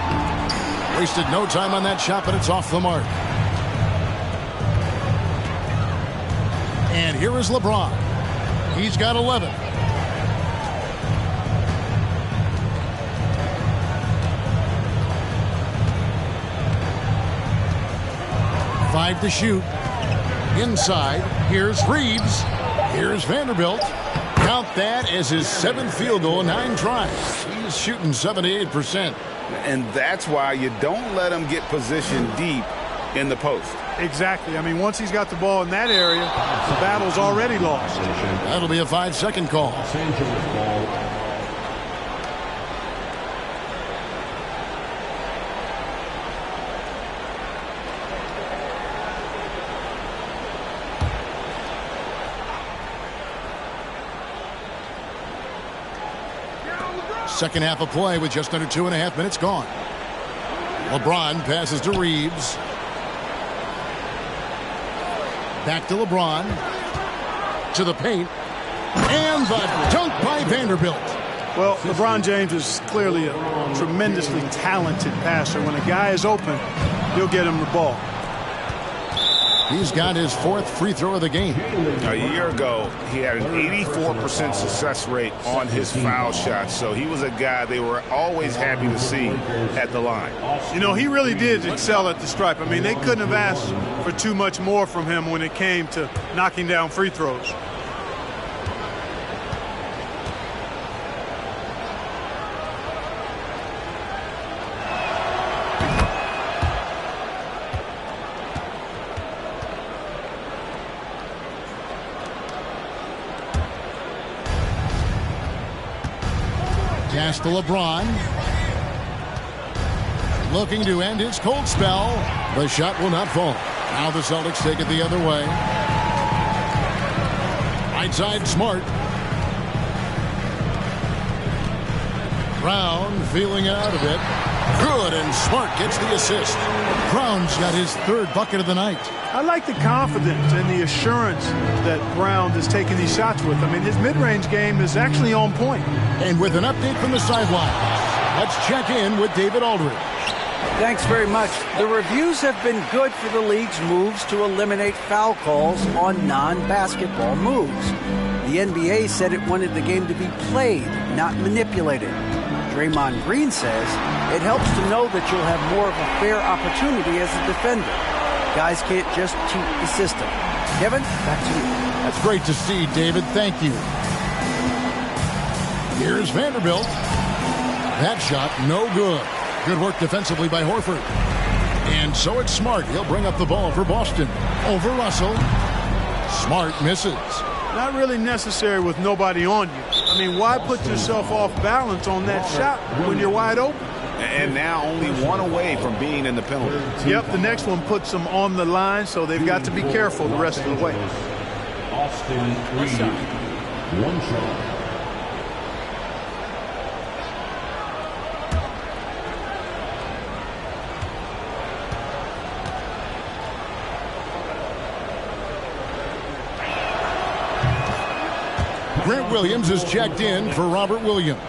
Wasted no time on that shot, but it's off the mark. And here is LeBron. He's got 11. Five to shoot. Inside, here's Reeves. Here's Vanderbilt. Count that as his 7th field goal in 9 tries. He's shooting 78%. And that's why you don't let him get positioned deep in the post. Exactly. I mean, once he's got the ball in that area, the battle's already lost. That'll be a 5-second call. Los Angeles ball. Second half of play with just under 2.5 minutes gone. LeBron passes to Reeves. Back to LeBron. To the paint. And the dunk by Vanderbilt. Well, LeBron James is clearly a tremendously talented passer. When a guy is open, he'll get him the ball. He's got his 4th free throw of the game. A year ago, he had an 84% success rate on his foul shots, so he was a guy they were always happy to see at the line. You know, he really did excel at the stripe. I mean, they couldn't have asked for too much more from him when it came to knocking down free throws. Pass to LeBron. Looking to end his cold spell. The shot will not fall. Now the Celtics take it the other way. Right side, Smart. Brown feeling out a bit. Good, and Smart gets the assist. Brown's got his 3rd bucket of the night. I like the confidence and the assurance that Brown is taking these shots with. I mean, his mid-range game is actually on point. And with an update from the sideline, let's check in with David Aldridge. Thanks very much. The reviews have been good for the league's moves to eliminate foul calls on non-basketball moves. The NBA said it wanted the game to be played, not manipulated. Draymond Green says it helps to know that you'll have more of a fair opportunity as a defender. Guys can't just cheat the system. Kevin, back to you. That's great to see, David. Thank you. Here's Vanderbilt. That shot, no good. Good work defensively by Horford. And so it's Smart. He'll bring up the ball for Boston. Over Russell. Smart misses. Not really necessary with nobody on you. I mean, why put yourself off balance on that shot when you're wide open? And now only 1 away from being in the penalty. Yep, the next one puts them on the line, so they've got to be careful the rest of the way. Austin Reeves. 1 shot. Grant Williams is checked in for Robert Williams.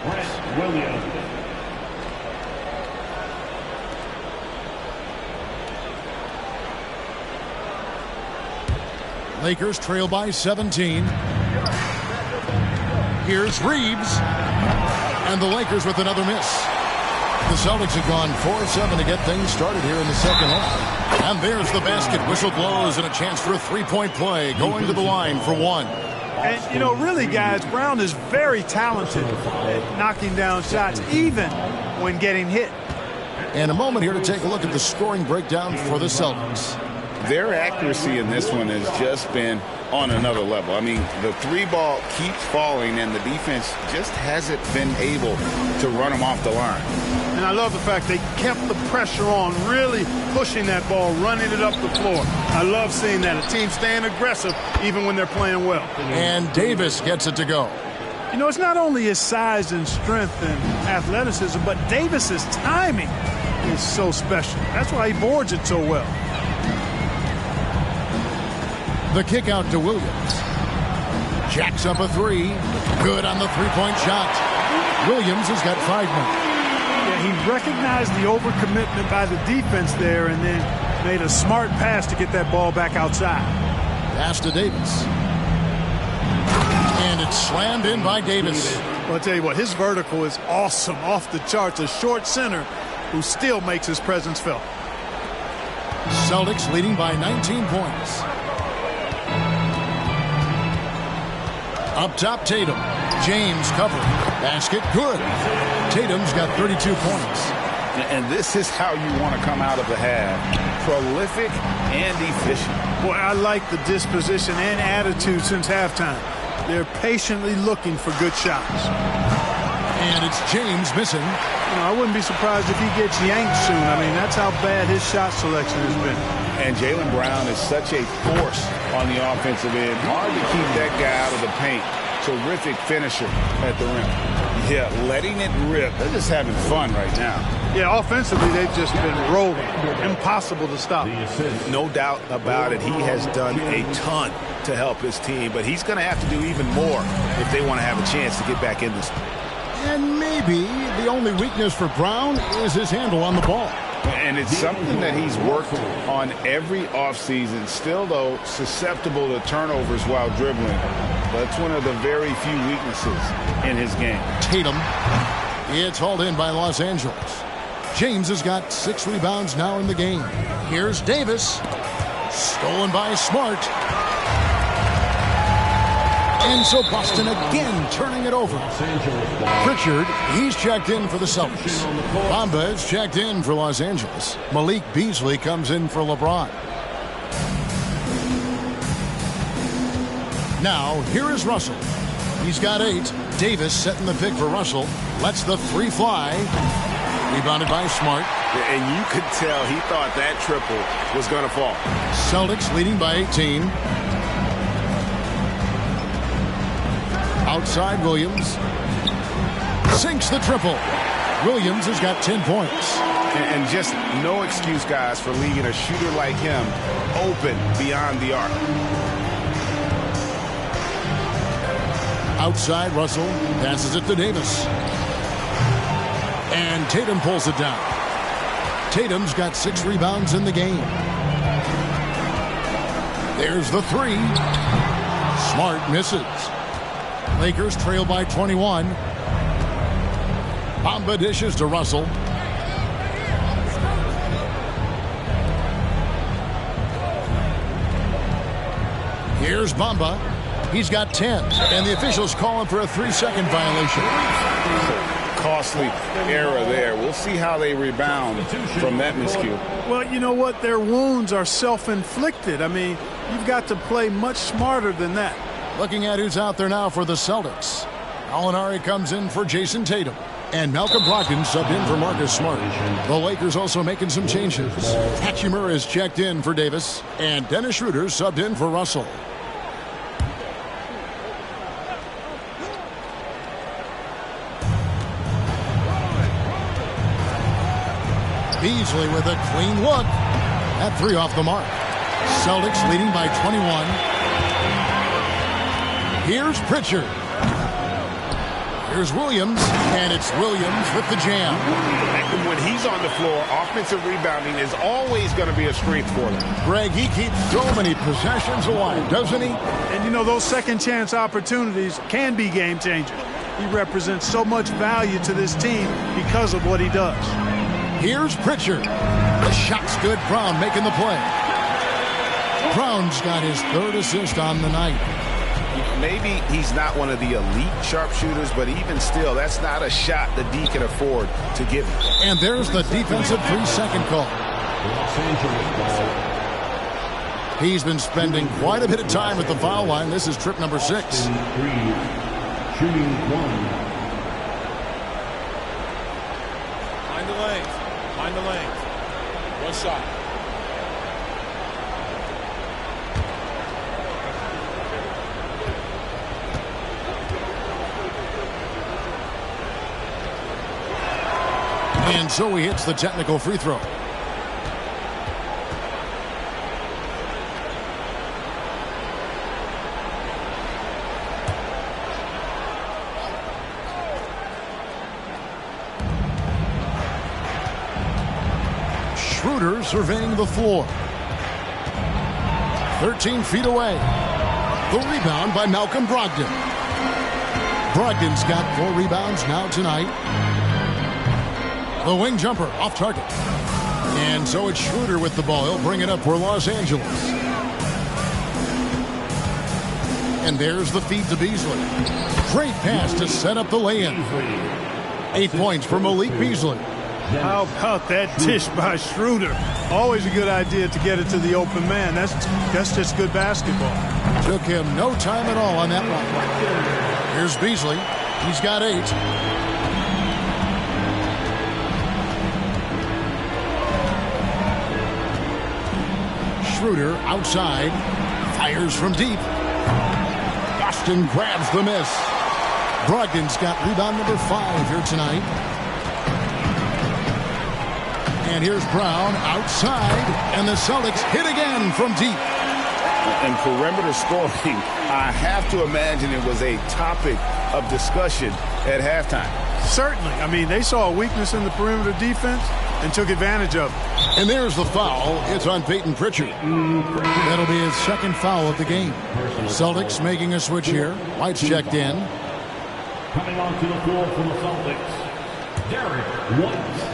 Lakers trail by 17. Here's Reeves. And the Lakers with another miss. The Celtics have gone 4-7 to get things started here in the second half. And there's the basket. Whistle blows and a chance for a 3-point play. Going to the line for 1. And, you know, really, guys, Brown is very talented at knocking down shots, even when getting hit. And a moment here to take a look at the scoring breakdown for the Celtics. Their accuracy in this one has just been on another level. I mean, the 3-ball keeps falling, and the defense just hasn't been able to run them off the line. And I love the fact they kept the pressure on, really pushing that ball, running it up the floor. I love seeing that. A team staying aggressive even when they're playing well. And Davis gets it to go. You know, it's not only his size and strength and athleticism, but Davis's timing is so special. That's why he boards it so well. The kick out to Williams. Jacks up a 3. Good on the 3-point shot. Williams has got 5 more. Yeah, he recognized the overcommitment by the defense there and then made a smart pass to get that ball back outside. Pass to Davis. And it's slammed in by Davis. Well, I'll tell you what, his vertical is awesome, off the charts. A short center who still makes his presence felt. Celtics leading by 19 points. Up top, Tatum. James covered. Basket, good. Tatum's got 32 points. And this is how you want to come out of the half. Prolific and efficient. Boy, I like the disposition and attitude since halftime. They're patiently looking for good shots. And it's James missing. I wouldn't be surprised if he gets yanked soon. I mean, that's how bad his shot selection has been. And Jaylen Brown is such a force on the offensive end. Hard to keep that guy out of the paint. Terrific finisher at the rim. Yeah, letting it rip. They're just having fun right now. Yeah, offensively, they've just been rolling. Impossible to stop. No doubt about it. He has done a ton to help his team, but he's going to have to do even more if they want to have a chance to get back in this. And maybe the only weakness for Brown is his handle on the ball. And it's something that he's worked on every offseason. Still, though, susceptible to turnovers while dribbling. That's one of the very few weaknesses in his game. Tatum. It's hauled in by Los Angeles. James has got 6 rebounds now in the game. Here's Davis. Stolen by Smart. And so Boston again turning it over. Pritchard, he's checked in for the Celtics. Bamba is checked in for Los Angeles. Malik Beasley comes in for LeBron. Now, here is Russell. He's got 8. Davis setting the pick for Russell. Lets the 3 fly. Rebounded by Smart. And you could tell he thought that triple was going to fall. Celtics leading by 18. Outside Williams. Sinks the triple. Williams has got 10 points. And just no excuse, guys, for leaving a shooter like him open beyond the arc. Outside, Russell passes it to Davis. And Tatum pulls it down. Tatum's got 6 rebounds in the game. There's the 3. Smart misses. Lakers trail by 21. Bamba dishes to Russell. Here's Bamba. He's got 10. And the officials call him for a 3-second violation. Costly error there. We'll see how they rebound from that miscue. Well, you know what? Their wounds are self-inflicted. I mean, you've got to play much smarter than that. Looking at who's out there now for the Celtics. Alinari comes in for Jason Tatum. And Malcolm Brogdon subbed in for Marcus Smart. The Lakers also making some changes. Hachimura is checked in for Davis. And Dennis Schroeder subbed in for Russell. Beasley with a clean look. That 3 off the mark. Celtics leading by 21. Here's Pritchard. Here's Williams. And it's Williams with the jam. And when he's on the floor, offensive rebounding is always going to be a strength for them. Greg, he keeps so many possessions alive, doesn't he? And you know, those second chance opportunities can be game changers. He represents so much value to this team because of what he does. Here's Pritchard. The shot's good. Brown making the play. Brown's got his 3rd assist on the night. Maybe he's not one of the elite sharpshooters, but even still, that's not a shot the D can afford to give him. And there's the defensive 3-second call. He's been spending quite a bit of time at the foul line. This is trip number 6. Shooting 1. Find the lanes. Find the lanes. One shot. And so he hits the technical free throw. Schroeder surveying the floor. 13 feet away. The rebound by Malcolm Brogdon. Brogdon's got 4 rebounds now tonight. The wing jumper off target. And so it's Schroeder with the ball. He'll bring it up for Los Angeles. And there's the feed to Beasley. Great pass to set up the lay-in. 8 points for Malik Beasley. How about that dish by Schroeder? Always a good idea to get it to the open man. That's just good basketball. Took him no time at all on that one. Here's Beasley. He's got 8. Schroeder outside. Fires from deep. Boston grabs the miss. Brogdon's got rebound number 5 here tonight. And here's Brown outside. And the Celtics hit again from deep. And perimeter scoring, I have to imagine it was a topic of discussion at halftime. Certainly. I mean, they saw a weakness in the perimeter defense and took advantage of it. And there's the foul. It's on Peyton Pritchard. That'll be his second foul of the game. Celtics making a switch here. White's checked in. Coming onto the floor for the Celtics, Derek White.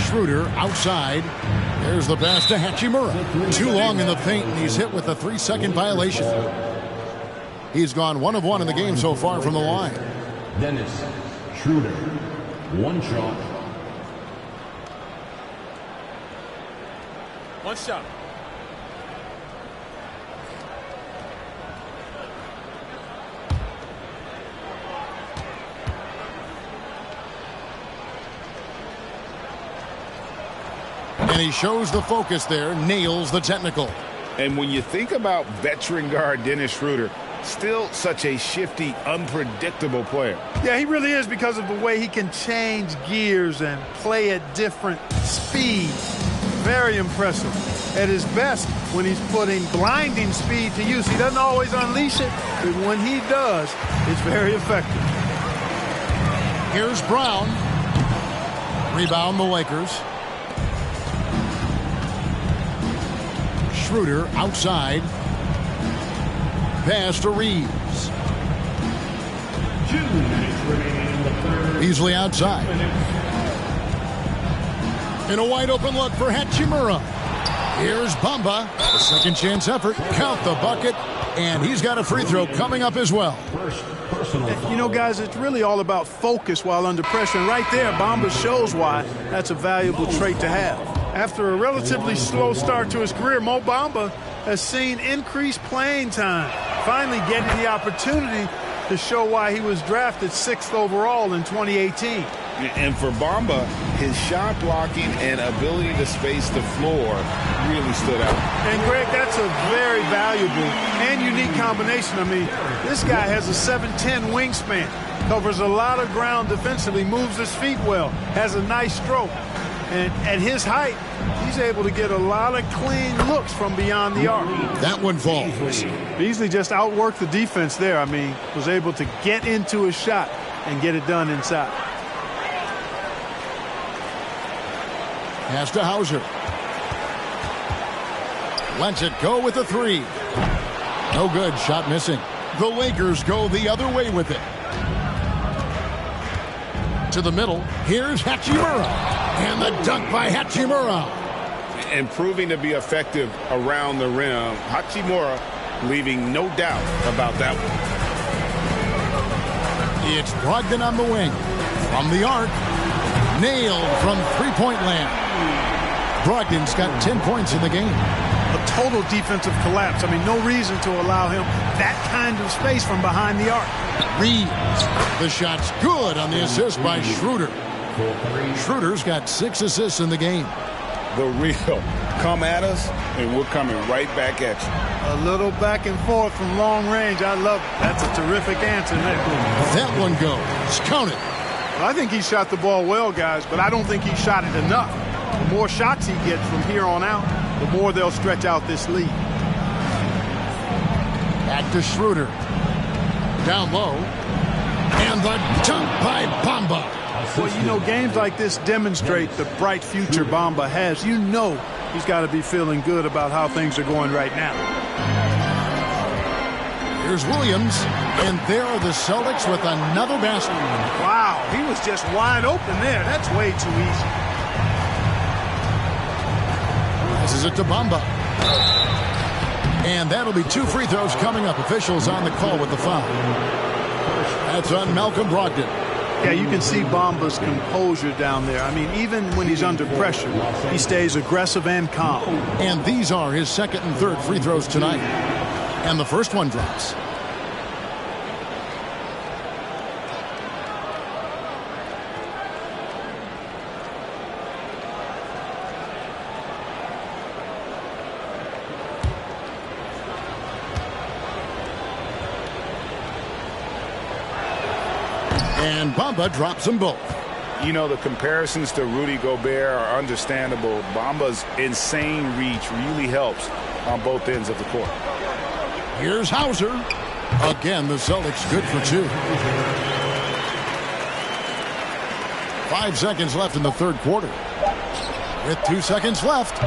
Schroeder outside. There's the pass to Hachimura. Too long in the paint, and he's hit with a 3-second violation. He's gone 1 of 1 in the game so far from the line. Dennis Schroeder, 1 shot. One shot. And he shows the focus there, nails the technical. And when you think about veteran guard Dennis Schroeder, still such a shifty, unpredictable player. Yeah, he really is because of the way he can change gears and play at different speeds. Very impressive. At his best, when he's putting blinding speed to use, he doesn't always unleash it, but when he does, it's very effective. Here's Brown. Rebound the Lakers. Schroeder outside. Pass to Reeves. 2 minutes remaining in the third. Beasley outside. In a wide open look for Hachimura. Here's Bamba. A second chance effort. Count the bucket. And he's got a free throw coming up as well. First personal foul. You know, guys, it's really all about focus while under pressure. And right there, Bamba shows why that's a valuable trait to have. After a relatively slow start to his career, Mo Bamba has seen increased playing time, finally getting the opportunity to show why he was drafted 6th overall in 2018. And for Bamba, his shot blocking and ability to space the floor really stood out. And, Greg, that's a very valuable and unique combination. I mean, this guy has a 7'10" wingspan, covers a lot of ground defensively, moves his feet well, has a nice stroke. And at his height, he's able to get a lot of clean looks from beyond the arc. That one falls. Beasley just outworked the defense there. I mean, was able to get into his shot and get it done inside. Pass to Hauser. Lets it go with a 3. No good. Shot missing. The Lakers go the other way with it. To the middle. Here's Hachimura. And the dunk by Hachimura. And proving to be effective around the rim. Hachimura leaving no doubt about that one. It's Brogdon on the wing. From the arc. Nailed from three-point land. Brogdon's got 10 points in the game. A total defensive collapse. I mean, no reason to allow him that kind of space from behind the arc. Reeves. The shot's good on the assist by Schroeder. Schroeder's got 6 assists in the game. The real come at us, and we're coming right back at you. A little back and forth from long range. I love it. That's a terrific answer. That one goes. Count it. Well, I think he shot the ball well, guys, but I don't think he shot it enough. The more shots he gets from here on out, the more they'll stretch out this lead. Back to Schroeder. Down low. And the dunk by Bamba. Well, you know, games like this demonstrate the bright future Bamba has. You know he's got to be feeling good about how things are going right now. Here's Williams. And there are the Celtics with another basket. Wow, he was just wide open there. That's way too easy. Passes it to Bamba. And that'll be 2 free throws coming up. Officials on the call with the foul. That's on Malcolm Brogdon. Yeah, you can see Bamba's composure down there. I mean, even when he's under pressure, he stays aggressive and calm. And these are his second and third free throws tonight. And the first one drops. And Bamba drops them both. You know, the comparisons to Rudy Gobert are understandable. Bamba's insane reach really helps on both ends of the court. Here's Hauser. Again, the Celtics good for 2. 5 seconds left in the third quarter. With 2 seconds left.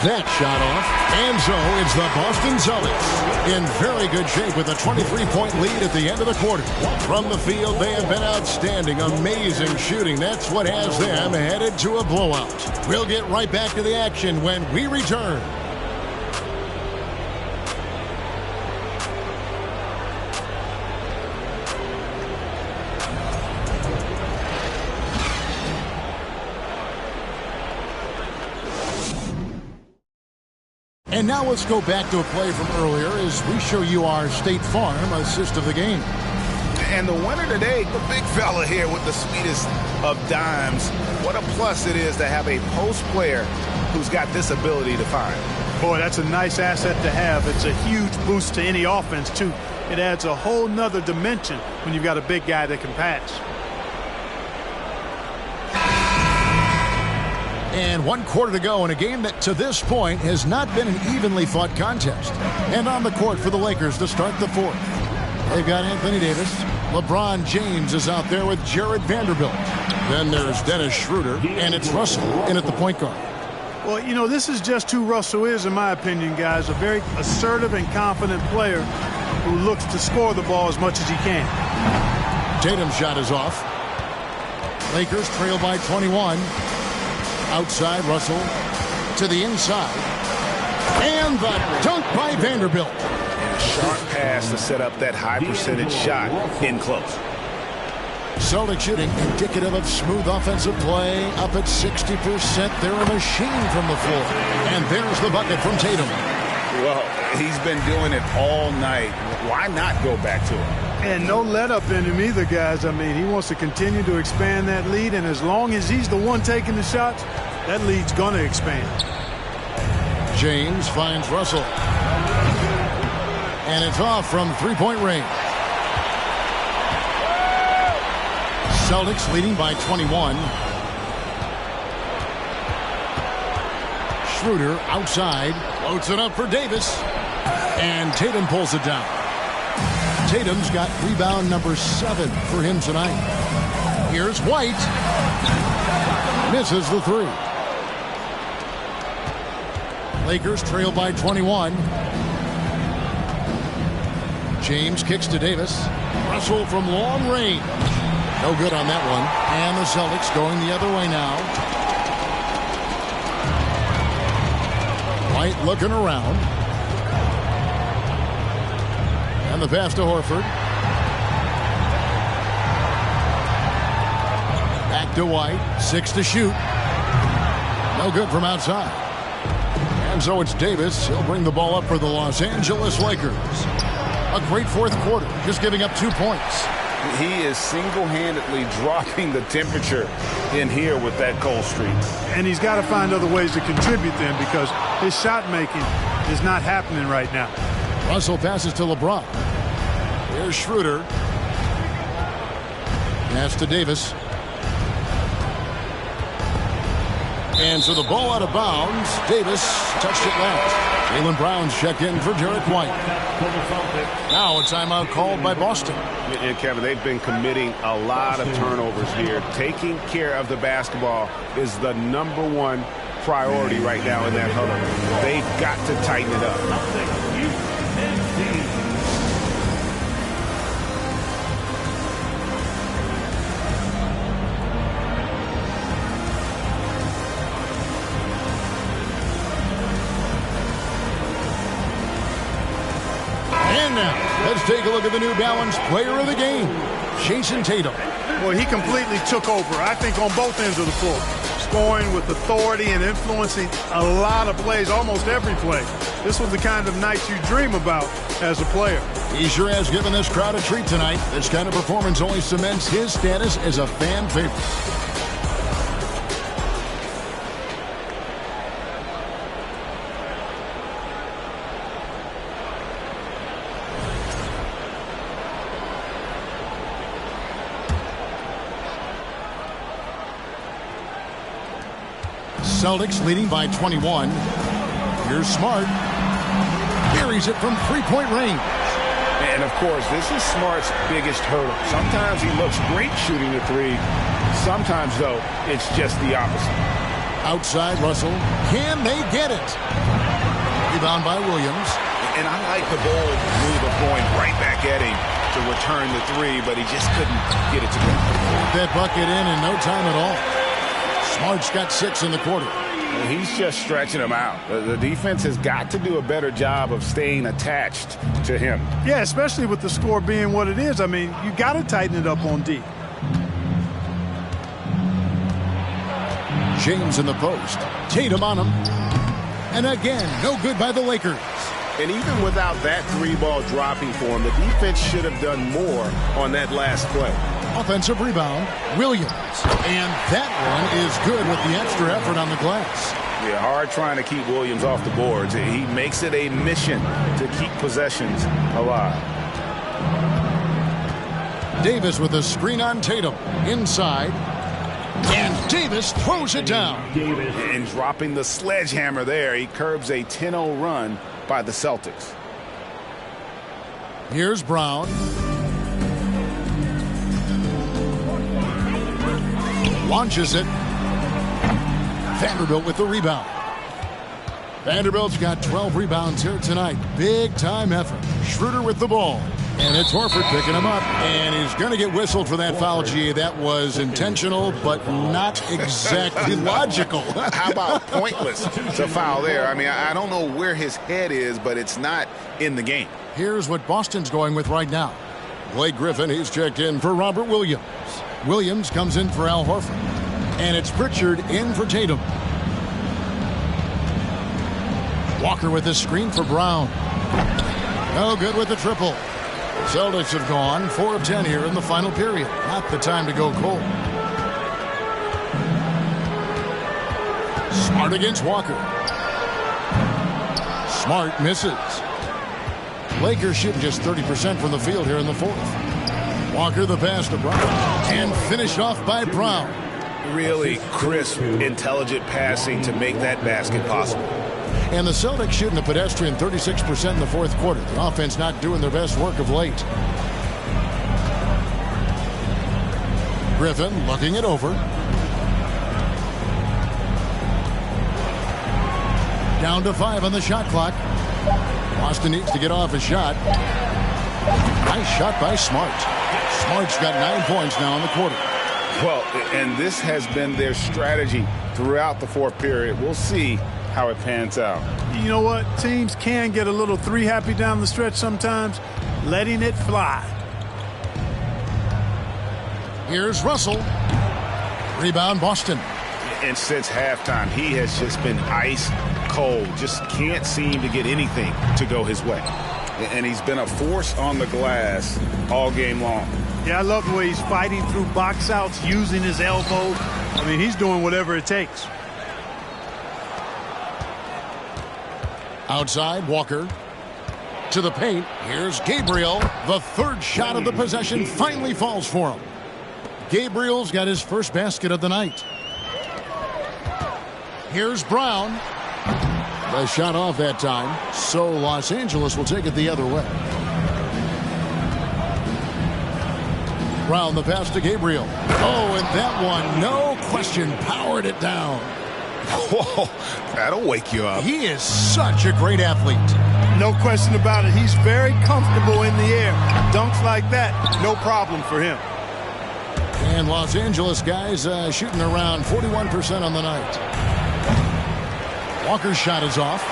That shot off. And so it's the Boston Celtics in very good shape with a 23-point lead at the end of the quarter. From the field, they have been outstanding. Amazing shooting. That's what has them headed to a blowout. We'll get right back to the action when we return. And now let's go back to a play from earlier as we show you our State Farm assist of the game. And the winner today, the big fella here with the sweetest of dimes. What a plus it is to have a post player who's got this ability to find. Boy, that's a nice asset to have. It's a huge boost to any offense, too. It adds a whole nother dimension when you've got a big guy that can pass. And 1 quarter to go in a game that to this point has not been an evenly fought contest. And on the court for the Lakers to start the fourth. They've got Anthony Davis. LeBron James is out there with Jared Vanderbilt. Then there's Dennis Schroeder, and it's Russell in at the point guard. Well, you know, this is just who Russell is, in my opinion, guys. A very assertive and confident player who looks to score the ball as much as he can. Tatum's shot is off. Lakers trail by 21. Outside, Russell to the inside. And the dunk by Vanderbilt. And a sharp pass to set up that high percentage shot in close. Celtics shooting indicative of smooth offensive play. Up at 60%. They're a machine from the floor. And there's the bucket from Tatum. Well, he's been doing it all night. Why not go back to it? And no let up in him either, guys. I mean, he wants to continue to expand that lead, and as long as he's the one taking the shots, that lead's going to expand. James finds Russell. And it's off from three-point range. Celtics leading by 21. Schroeder outside. Floats it up for Davis. And Tatum pulls it down. Tatum's got rebound number 7 for him tonight. Here's White. Misses the 3. Lakers trail by 21. James kicks to Davis. Russell from long range. No good on that one. And the Celtics going the other way now. White looking around. And the pass to Horford. Back to White. 6 to shoot. No good from outside. And so it's Davis. He'll bring the ball up for the Los Angeles Lakers. A great fourth quarter. Just giving up 2 points. He is single-handedly dropping the temperature in here with that cold streak. And he's got to find other ways to contribute then, because his shot making is not happening right now. Russell passes to LeBron. Here's Schroeder. Pass to Davis. And so the ball out of bounds. Davis touched it last. Jaylen Brown's checked in for Derek White. Now a timeout called by Boston. And Kevin, they've been committing a lot of turnovers here. Taking care of the basketball is the #1 priority right now in that huddle. They've got to tighten it up. And now, let's take a look at the New Balance player of the game, Jason Tatum. Well, he completely took over, I think, on both ends of the floor. Scoring with authority and influencing a lot of plays, almost every play. This was the kind of night you dream about as a player. He sure has given this crowd a treat tonight. This kind of performance only cements his status as a fan favorite. Celtics leading by 21. Here's Smart. Buries it from three-point range. And, of course, this is Smart's biggest hurdle. Sometimes he looks great shooting the three. Sometimes, though, it's just the opposite. Outside, Russell. Can they get it? Rebound by Williams. And I like the bold move of going right back at him to return the three, but he just couldn't get it to go. That bucket in no time at all. Smart's got 6 in the quarter. Well, he's just stretching him out. The defense has got to do a better job of staying attached to him. Yeah, especially with the score being what it is. I mean, you got to tighten it up on D. James in the post. Tatum on him. And again, no good by the Lakers. And even without that three-ball dropping for him, the defense should have done more on that last play. Offensive rebound, Williams. And that one is good with the extra effort on the glass. Yeah, hard trying to keep Williams off the boards. He makes it a mission to keep possessions alive. Davis with a screen on Tatum. Inside. And Davis throws it down. And dropping the sledgehammer there, he curbs a 10-0 run by the Celtics. Here's Brown. Launches it. Vanderbilt with the rebound. Vanderbilt's got 12 rebounds here tonight. Big time effort. Schroeder with the ball. And it's Horford picking him up. And he's going to get whistled for that foul, G. That was intentional, but not exactly logical. How about pointless to foul there? I mean, I don't know where his head is, but it's not in the game. Here's what Boston's going with right now. Blake Griffin, he's checked in for Robert Williams. Williams comes in for Al Horford. And it's Pritchard in for Tatum. Walker with the screen for Brown. No good with the triple. Celtics have gone 4 of 10 here in the final period. Not the time to go cold. Smart against Walker. Smart misses. Lakers shooting just 30% from the field here in the fourth. Walker the pass to Brown. And finished off by Brown. Really crisp, intelligent passing to make that basket possible. And the Celtics shooting a pedestrian 36% in the fourth quarter. The offense not doing their best work of late. Griffin looking it over. Down to 5 on the shot clock. Boston needs to get off a shot. Nice shot by Smart. Smart's got 9 points now in the quarter. Well, and this has been their strategy throughout the fourth period. We'll see how it pans out. You know what? Teams can get a little three happy down the stretch sometimes, letting it fly. Here's Russell. Rebound Boston. And since halftime, he has just been ice cold. Just can't seem to get anything to go his way. And he's been a force on the glass all game long. Yeah, I love the way he's fighting through box outs, using his elbow. I mean, he's doing whatever it takes. Outside, Walker. To the paint. Here's Gabriel. The third shot of the possession finally falls for him. Gabriel's got his first basket of the night. Here's Brown. The shot off that time. So Los Angeles will take it the other way. Brown the pass to Gabriel. Oh, and that one, no question, powered it down. Whoa, that'll wake you up. He is such a great athlete. No question about it. He's very comfortable in the air. Dunks like that, no problem for him. And Los Angeles guys shooting around 41% on the night. Walker's shot is off.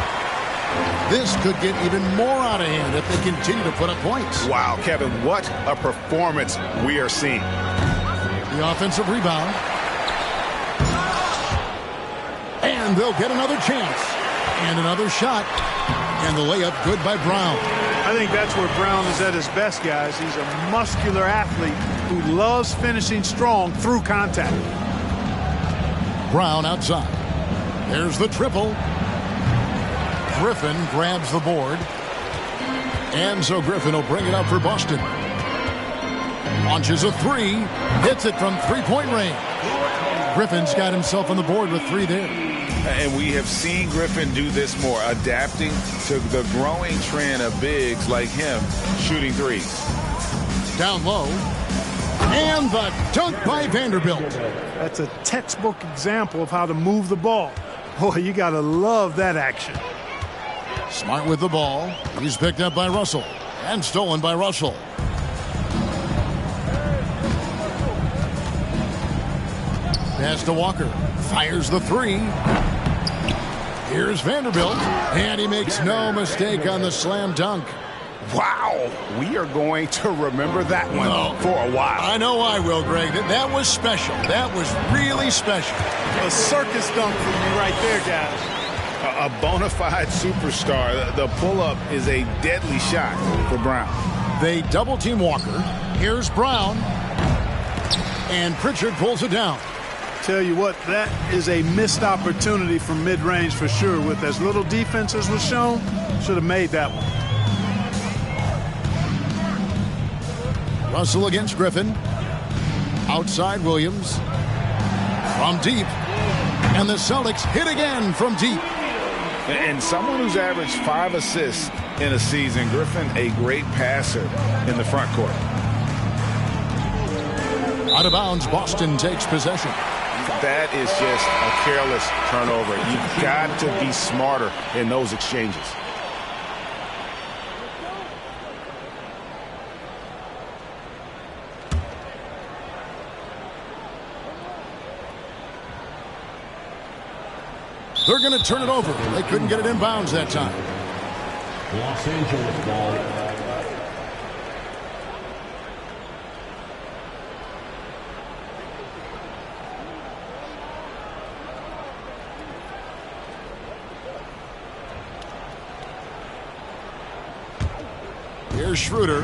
This could get even more out of hand if they continue to put up points. Wow, Kevin, what a performance we are seeing. The offensive rebound. And they'll get another chance. And another shot. And the layup good by Brown. I think that's where Brown is at his best, guys. He's a muscular athlete who loves finishing strong through contact. Brown outside. There's the triple. Griffin grabs the board. And so Griffin will bring it up for Boston. Launches a three. Hits it from three-point range. Griffin's got himself on the board with three there. And we have seen Griffin do this more, adapting to the growing trend of bigs like him shooting threes. Down low. And the dunk by Vanderbilt. That's a textbook example of how to move the ball. Boy, you got to love that action. Smart with the ball. He's picked up by Russell. And stolen by Russell. Pass to Walker. Fires the three. Here's Vanderbilt. And he makes no mistake on the slam dunk. Wow. We are going to remember that one for a while. I know I will, Greg. That was special. That was really special. A circus dunk for you right there, guys. A bona fide superstar. The pull-up is a deadly shot for Brown. They double-team Walker. Here's Brown. And Pritchard pulls it down. Tell you what, that is a missed opportunity from mid-range for sure. With as little defense as was shown, should have made that one. Russell against Griffin. Outside Williams. From deep. And the Celtics hit again from deep. And someone who's averaged 5 assists in a season, Griffin, a great passer in the front court. Out of bounds, Boston takes possession. That is just a careless turnover. You've got to be smarter in those exchanges. They're going to turn it over. They couldn't get it in bounds that time. Los Angeles ball. Here's Schroeder.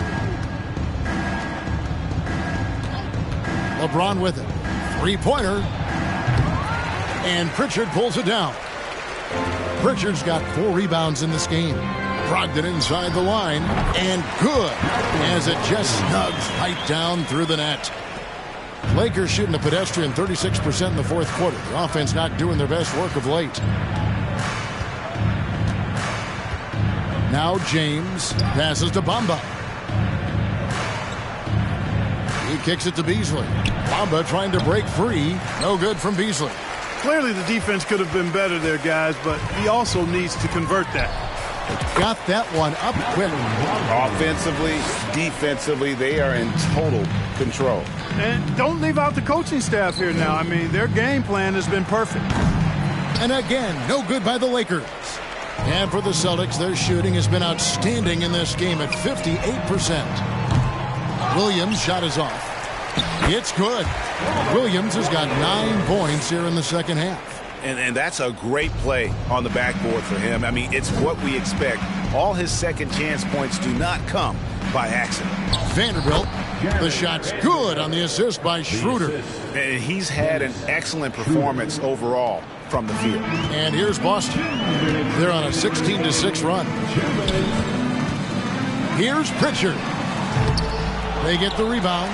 LeBron with it. Three-pointer. And Pritchard pulls it down. Pritchard's got 4 rebounds in this game. Brogdon inside the line. And good as it just snugs right down through the net. Lakers shooting a pedestrian 36% in the fourth quarter. The offense not doing their best work of late. Now James passes to Bamba. He kicks it to Beasley. Bamba trying to break free. No good from Beasley. Clearly the defense could have been better there, guys, but he also needs to convert that. Got that one up quick. Offensively, defensively, they are in total control. And don't leave out the coaching staff here now. I mean, their game plan has been perfect. And again, no good by the Lakers. And for the Celtics, their shooting has been outstanding in this game at 58%. Williams' shot is off. It's good. Williams has got 9 points here in the second half. And that's a great play on the backboard for him. I mean, it's what we expect. All his second chance points do not come by accident. Vanderbilt, the shot's good on the assist by Schroeder. And he's had an excellent performance overall from the field. And here's Boston. They're on a 16-6 run. Here's Pritchard. They get the rebound.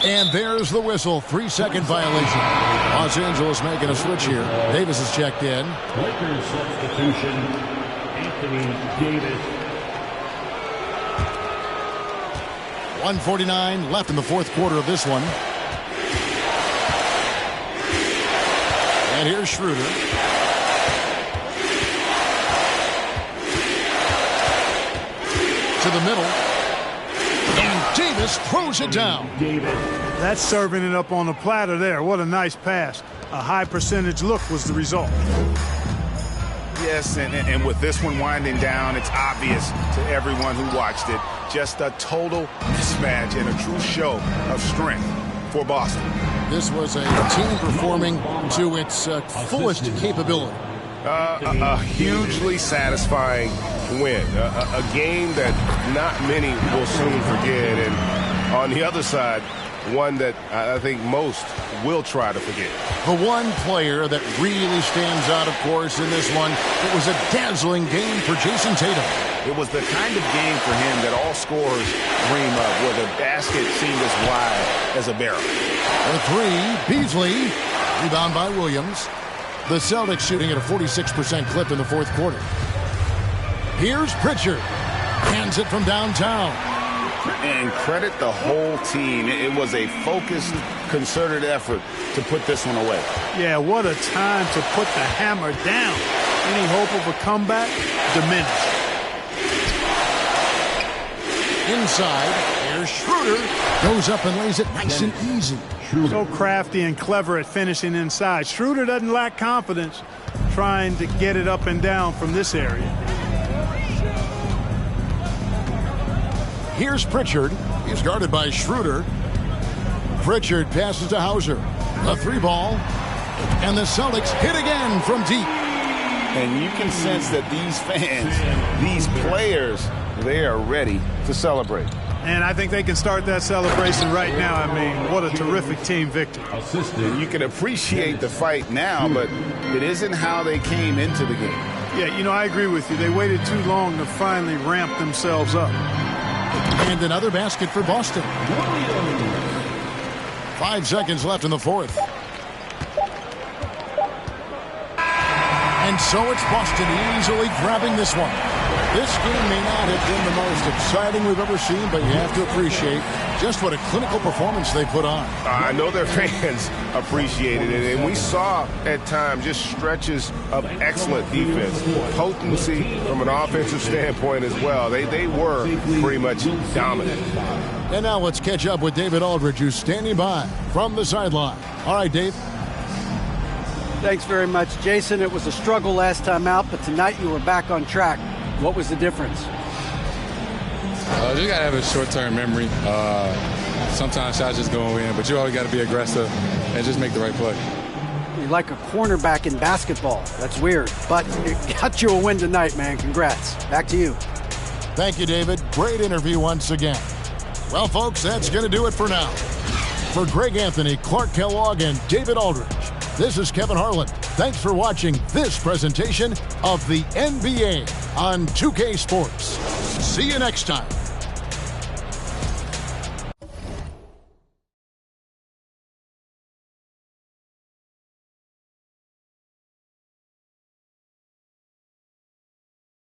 And there's the whistle. 3-second violation. Los Angeles making a switch here. Davis is checked in. Lakers substitution, Anthony Davis. 1:49 left in the fourth quarter of this one. And here's Schroeder. To the middle. And Davis throws it down. That's serving it up on a platter there. What a nice pass. A high percentage look was the result. Yes, and with this one winding down, it's obvious to everyone who watched it. Just a total mismatch and a true show of strength for Boston. This was a team performing to its fullest capability. A hugely satisfying win. A game that not many will soon forget. And on the other side, one that I think most will try to forget. The one player that really stands out, of course, in this one, it was a dazzling game for Jason Tatum. It was the kind of game for him that all scorers dream of, where the basket seemed as wide as a barrel. The three, Beasley, rebound by Williams. The Celtics shooting at a 46% clip in the fourth quarter. Here's Pritchard. Hands it from downtown. And credit the whole team. It was a focused, concerted effort to put this one away. Yeah, what a time to put the hammer down. Any hope of a comeback diminished. Inside, there's Schroeder. Goes up and lays it nice and easy. So crafty and clever at finishing inside. Schroeder doesn't lack confidence trying to get it up and down from this area. Here's Pritchard. He's guarded by Schroeder. Pritchard passes to Hauser. A three ball. And the Celtics hit again from deep. And you can sense that these fans, these players, they are ready to celebrate. And I think they can start that celebration right now. I mean, what a terrific team victory. And you can appreciate the fight now, but it isn't how they came into the game. Yeah, you know, I agree with you. They waited too long to finally ramp themselves up. And another basket for Boston. 5 seconds left in the fourth. And so it's Boston easily grabbing this one. This game may not have been the most exciting we've ever seen, but you have to appreciate just what a clinical performance they put on. I know their fans appreciated it, and we saw at times just stretches of excellent defense, potency from an offensive standpoint as well. They were pretty much dominant. And now let's catch up with David Aldridge, who's standing by from the sideline. All right, Dave. Thanks very much, Jason. It was a struggle last time out, but tonight you were back on track. What was the difference? You got to have a short-term memory. Sometimes shots just go in, but you always got to be aggressive and just make the right play. You're like a cornerback in basketball. That's weird, but it got you a win tonight, man. Congrats. Back to you. Thank you, David. Great interview once again. Well, folks, that's going to do it for now. For Greg Anthony, Clark Kellogg, and David Aldridge, this is Kevin Harlan. Thanks for watching this presentation of the NBA on 2K Sports. See you next time.